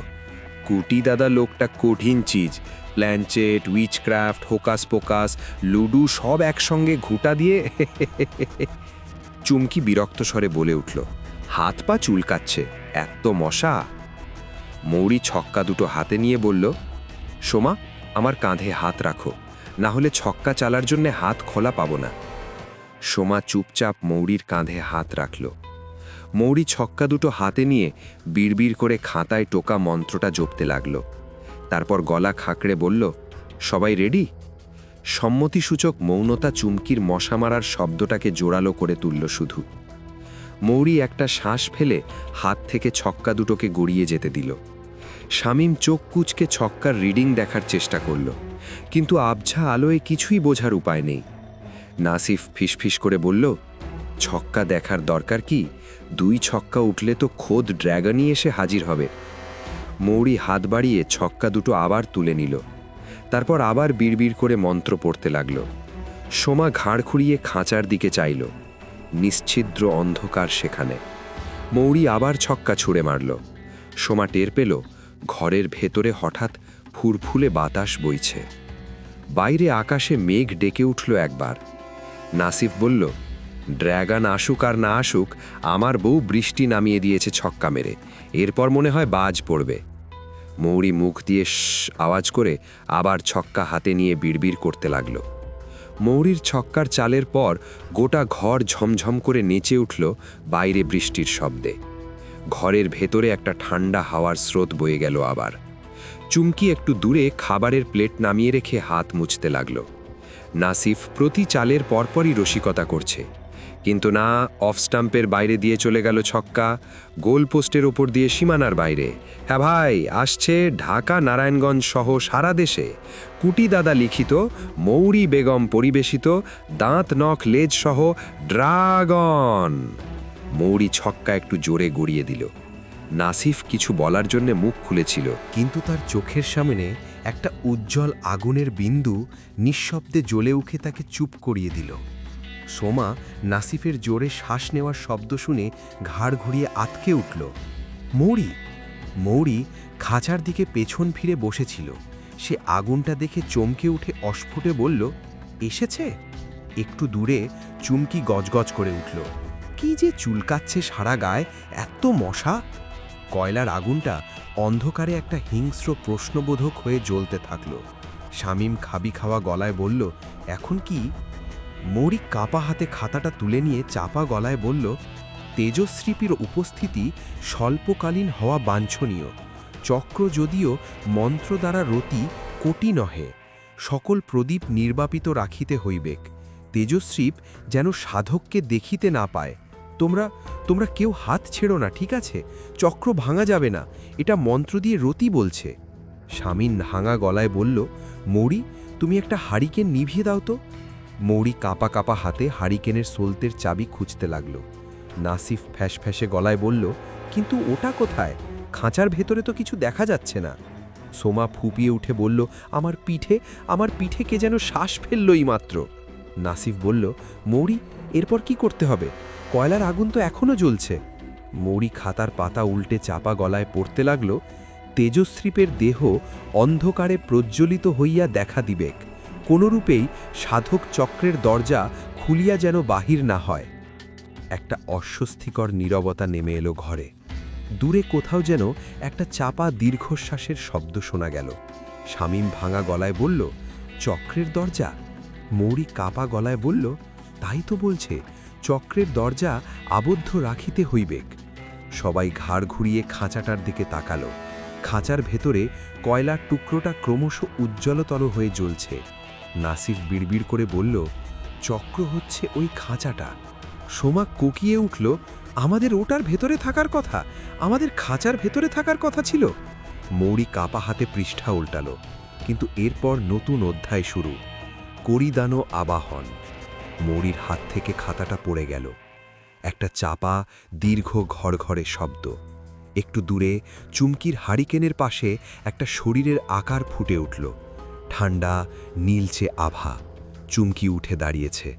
কুটি দাদা লোকটা কঠিন চিজ, প্ল্যানচেট, উইচক্রাফট, হোকাস পোকাস, লুডু সব একসঙ্গে ঘুঁটা দিয়ে। চুমকি বিরক্ত স্বরে বলে উঠল, হাত পা চুলকাচ্ছে, এত মশা। মৌরি ছক্কা দুটো হাতে নিয়ে বলল, সোমা, আমার কাঁধে হাত রাখো, না হলে ছক্কা চালার জন্য হাত খোলা পাবো না। সোমা চুপচাপ মৌরির কাঁধে হাত রাখল। মৌরি ছক্কা দুটো হাতে নিয়ে বিড়বিড় করে খাতায় টোকা মন্ত্রটা জপতে লাগল। তারপর গলা খাঁকড়ে বলল, সবাই রেডি? সম্মতিসূচক মৌনতা চুমকির মশা মারার শব্দটাকে জোরালো করে তুলল শুধু। মৌরি একটা শ্বাস ফেলে হাত থেকে ছক্কা দুটোকে গড়িয়ে যেতে দিল। শামীম চোখ কুঁচকে ছক্কার রিডিং দেখার চেষ্টা করল, কিন্তু আবছা আলোয় কিছুই বোঝার উপায় নেই। নাসিফ ফিসফিস করে বলল, ছক্কা দেখার দরকার কি? 2 ছক্কা উঠলে তো খোদ ড্র্যাগনই এসে হাজির হবে। মৌরি হাত বাড়িয়ে ছক্কা দুটো আবার তুলে নিল। তারপর আবার বিড়বিড় করে মন্ত্র পড়তে লাগল। সোমা ঘাড় খুঁড়িয়ে খাঁচার দিকে চাইল। নিশ্ছিদ্র অন্ধকার সেখানে। মৌরি আবার ছক্কা ছুঁড়ে মারল। সোমা টের পেল ঘরের ভেতরে হঠাৎ ফুরফুলে বাতাস বইছে। বাইরে আকাশে মেঘ ডেকে উঠল একবার। নাসিফ বলল, ড্র্যাগন আসুক আর না আসুক, আমার বউ বৃষ্টি নামিয়ে দিয়েছে ছক্কা মেরে, এরপর মনে হয় বাজ পড়বে। মৌরি মুখ দিয়ে আওয়াজ করে আবার ছক্কা হাতে নিয়ে বিড়বিড় করতে লাগল। মৌরির ছক্কার চালের পর গোটা ঘর ঝমঝম করে নেচে উঠল বাইরে বৃষ্টির শব্দে। ঘরের ভেতরে একটা ঠান্ডা হাওয়ার স্রোত বয়ে গেল আবার। চুমকি একটু দূরে খাবারের প্লেট নামিয়ে রেখে হাত মুছতে লাগল। নাসিফ প্রতি চালের পরপরই রসিকতা করছে, কিন্তু না, অফ স্টাম্পের বাইরে দিয়ে চলে গেল ছক্কা, গোল পোস্টের ওপর দিয়ে সীমানার বাইরে। হ্যাঁ ভাই, আসছে ঢাকা নারায়ণগঞ্জ সহ সারা দেশে কুটি দাদা লিখিত, মৌরি বেগম পরিবেশিত, দাঁত নখ লেজ সহ ড্রাগন। মৌরি ছক্কা একটু জোরে গড়িয়ে দিল। নাসিফ কিছু বলার জন্য মুখ খুলেছিল, কিন্তু তার চোখের সামনে একটা উজ্জ্বল আগুনের বিন্দু নিঃশব্দে জ্বলে উঠে তাকে চুপ করিয়ে দিল। সোমা নাসিফের জোরে শ্বাস নেওয়ার শব্দ শুনে ঘাড় ঘুরিয়ে আতকে উঠল। মৌরি খাঁচার দিকে পেছন ফিরে বসেছিল। সে আগুনটা দেখে চমকে উঠে অস্ফুটে বলল, এসেছে? একটু দূরে চুমকি গজগজ করে উঠল। কি যে চুলকাচ্ছে সারা গায়ে, এত মশা! কয়লার আগুনটা অন্ধকারে একটা হিংস্র প্রশ্নবোধক হয়ে জ্বলতে থাকল। শামীম খাবি খাওয়া গলায় বলল, এখন কি? মৌরি কাপা হাতে খাতাটা তুলে নিয়ে চাপা গলায় বলল, তেজস্বীপির উপস্থিতি স্বল্পকালীন হওয়া বাঞ্ছনীয়। চক্র যদিও মন্ত্র দ্বারা রতি কোটি নহে, সকল প্রদীপ নির্বাপিত রাখিতে হইবেক। তেজস্বীপ যেন সাধককে দেখিতে না পায়। তোমরা কেউ হাত ছেড়ো না, ঠিক আছে? চক্র ভাঙা যাবে না, এটা মন্ত্র দিয়ে রতি বলছে। স্বামীন ভাঙা গলায় বলল, মৌরি, তুমি একটা হারিকেন নিভিয়ে দাও তো। মৌরি কাঁপা কাঁপা হাতে হারিকেনের সোলতের চাবি খুঁজতে লাগল। নাসিফ ফ্যাঁসে গলায় বলল, কিন্তু ওটা কোথায়? খাঁচার ভেতরে তো কিছু দেখা যাচ্ছে না। সোমা ফুপিয়ে উঠে বলল, আমার পিঠে কে যেন শ্বাস ফেললই মাত্র। নাসিফ বলল, মৌরি, এরপর কি করতে হবে? কয়লার আগুন তো এখনও জ্বলছে। মৌরি খাতার পাতা উল্টে চাপা গলায় পড়তে লাগল, তেজস্বীপের দেহ অন্ধকারে প্রজ্জ্বলিত হইয়া দেখা দিবেক, কোনরূপেই সাধক চক্রের দরজা খুলিয়া যেন বাহির না হয়। একটা অস্বস্তিকর নীরবতা নেমে এলো ঘরে। দূরে কোথাও যেন একটা চাপা দীর্ঘশ্বাসের শব্দ শোনা গেল। শামীম ভাঙা গলায় বলল, চক্রের দরজা? মৌরি কাপা গলায় বলল, তাই তো বলছে, চক্রের দরজা আবদ্ধ রাখিতে হইবেক। সবাই ঘাড় ঘুরিয়ে খাঁচাটার দিকে তাকালো। খাঁচার ভেতরে কয়লার টুকরোটা ক্রমশ উজ্জ্বলতর হয়ে জ্বলছে। নাসিফ বিড়বিড় করে বলল, চক্র হচ্ছে ওই খাঁচাটা। সোমা কোকিয়ে উঠল, আমাদের ওটার ভেতরে থাকার কথা, আমাদের খাঁচার ভেতরে থাকার কথা ছিল। মৌরি কাপা হাতে পৃষ্ঠা উল্টালো, কিন্তু এরপর নতুন অধ্যায় শুরু। করিদানো আবাহন। মৌরির হাত থেকে খাতাটা পড়ে গেল। একটা চাপা দীর্ঘ ঘড়ঘড়ে শব্দ। একটু দূরে চুমকির হারিকেনের পাশে একটা শরীরের আকার ফুটে উঠল। ঠান্ডা নীলচে আভা। চুমকি উঠে দাঁড়িয়েছে।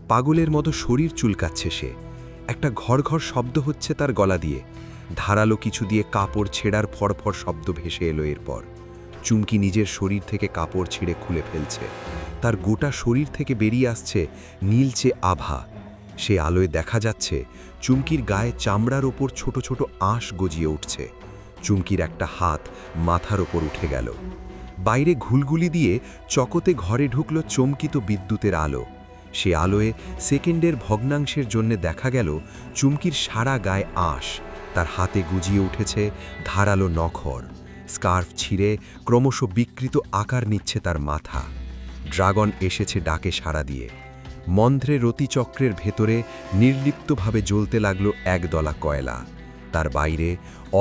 পাগলের মতো শরীর চুলকাচ্ছে সে। একটা ঘড়ঘড় শব্দ হচ্ছে তার গলা দিয়ে। ধারালো কিছু দিয়ে কাপড় ছেঁড়ার ফরফর শব্দ ভেসে এলো। এরপর চুমকি নিজের শরীর থেকে কাপড় ছিঁড়ে খুলে ফেলছে। তার গোটা শরীর থেকে বেরিয়ে আসছে নীলচে আভা। সে আলোয় দেখা যাচ্ছে চুমকির গায়ে চামড়ার ওপর ছোট ছোট আঁশ গজিয়ে উঠছে। চুমকির একটা হাত মাথার ওপর উঠে গেল। বাইরে ঘুলগুলি দিয়ে চকতে ঘরে ঢুকল চমকিত বিদ্যুতের আলো। সে আলোয় সেকেন্ডের ভগ্নাংশের জন্য দেখা গেল চুমকির সারা গায়ে আঁশ। তার হাতে গুজিয়ে উঠেছে ধারালো নখর। স্কার্ফ ছিঁড়ে ক্রমশ বিকৃত আকার নিচ্ছে তার মাথা। ড্রাগন এসেছে ডাকে সাড়া দিয়ে। মন্ত্রে রতিচক্রের ভেতরে নির্লিপ্তভাবে জ্বলতে লাগলো একদলা কয়লা। তার বাইরে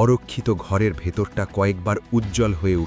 অরক্ষিত ঘরের ভেতরটা কয়েকবার উজ্জ্বল হয়ে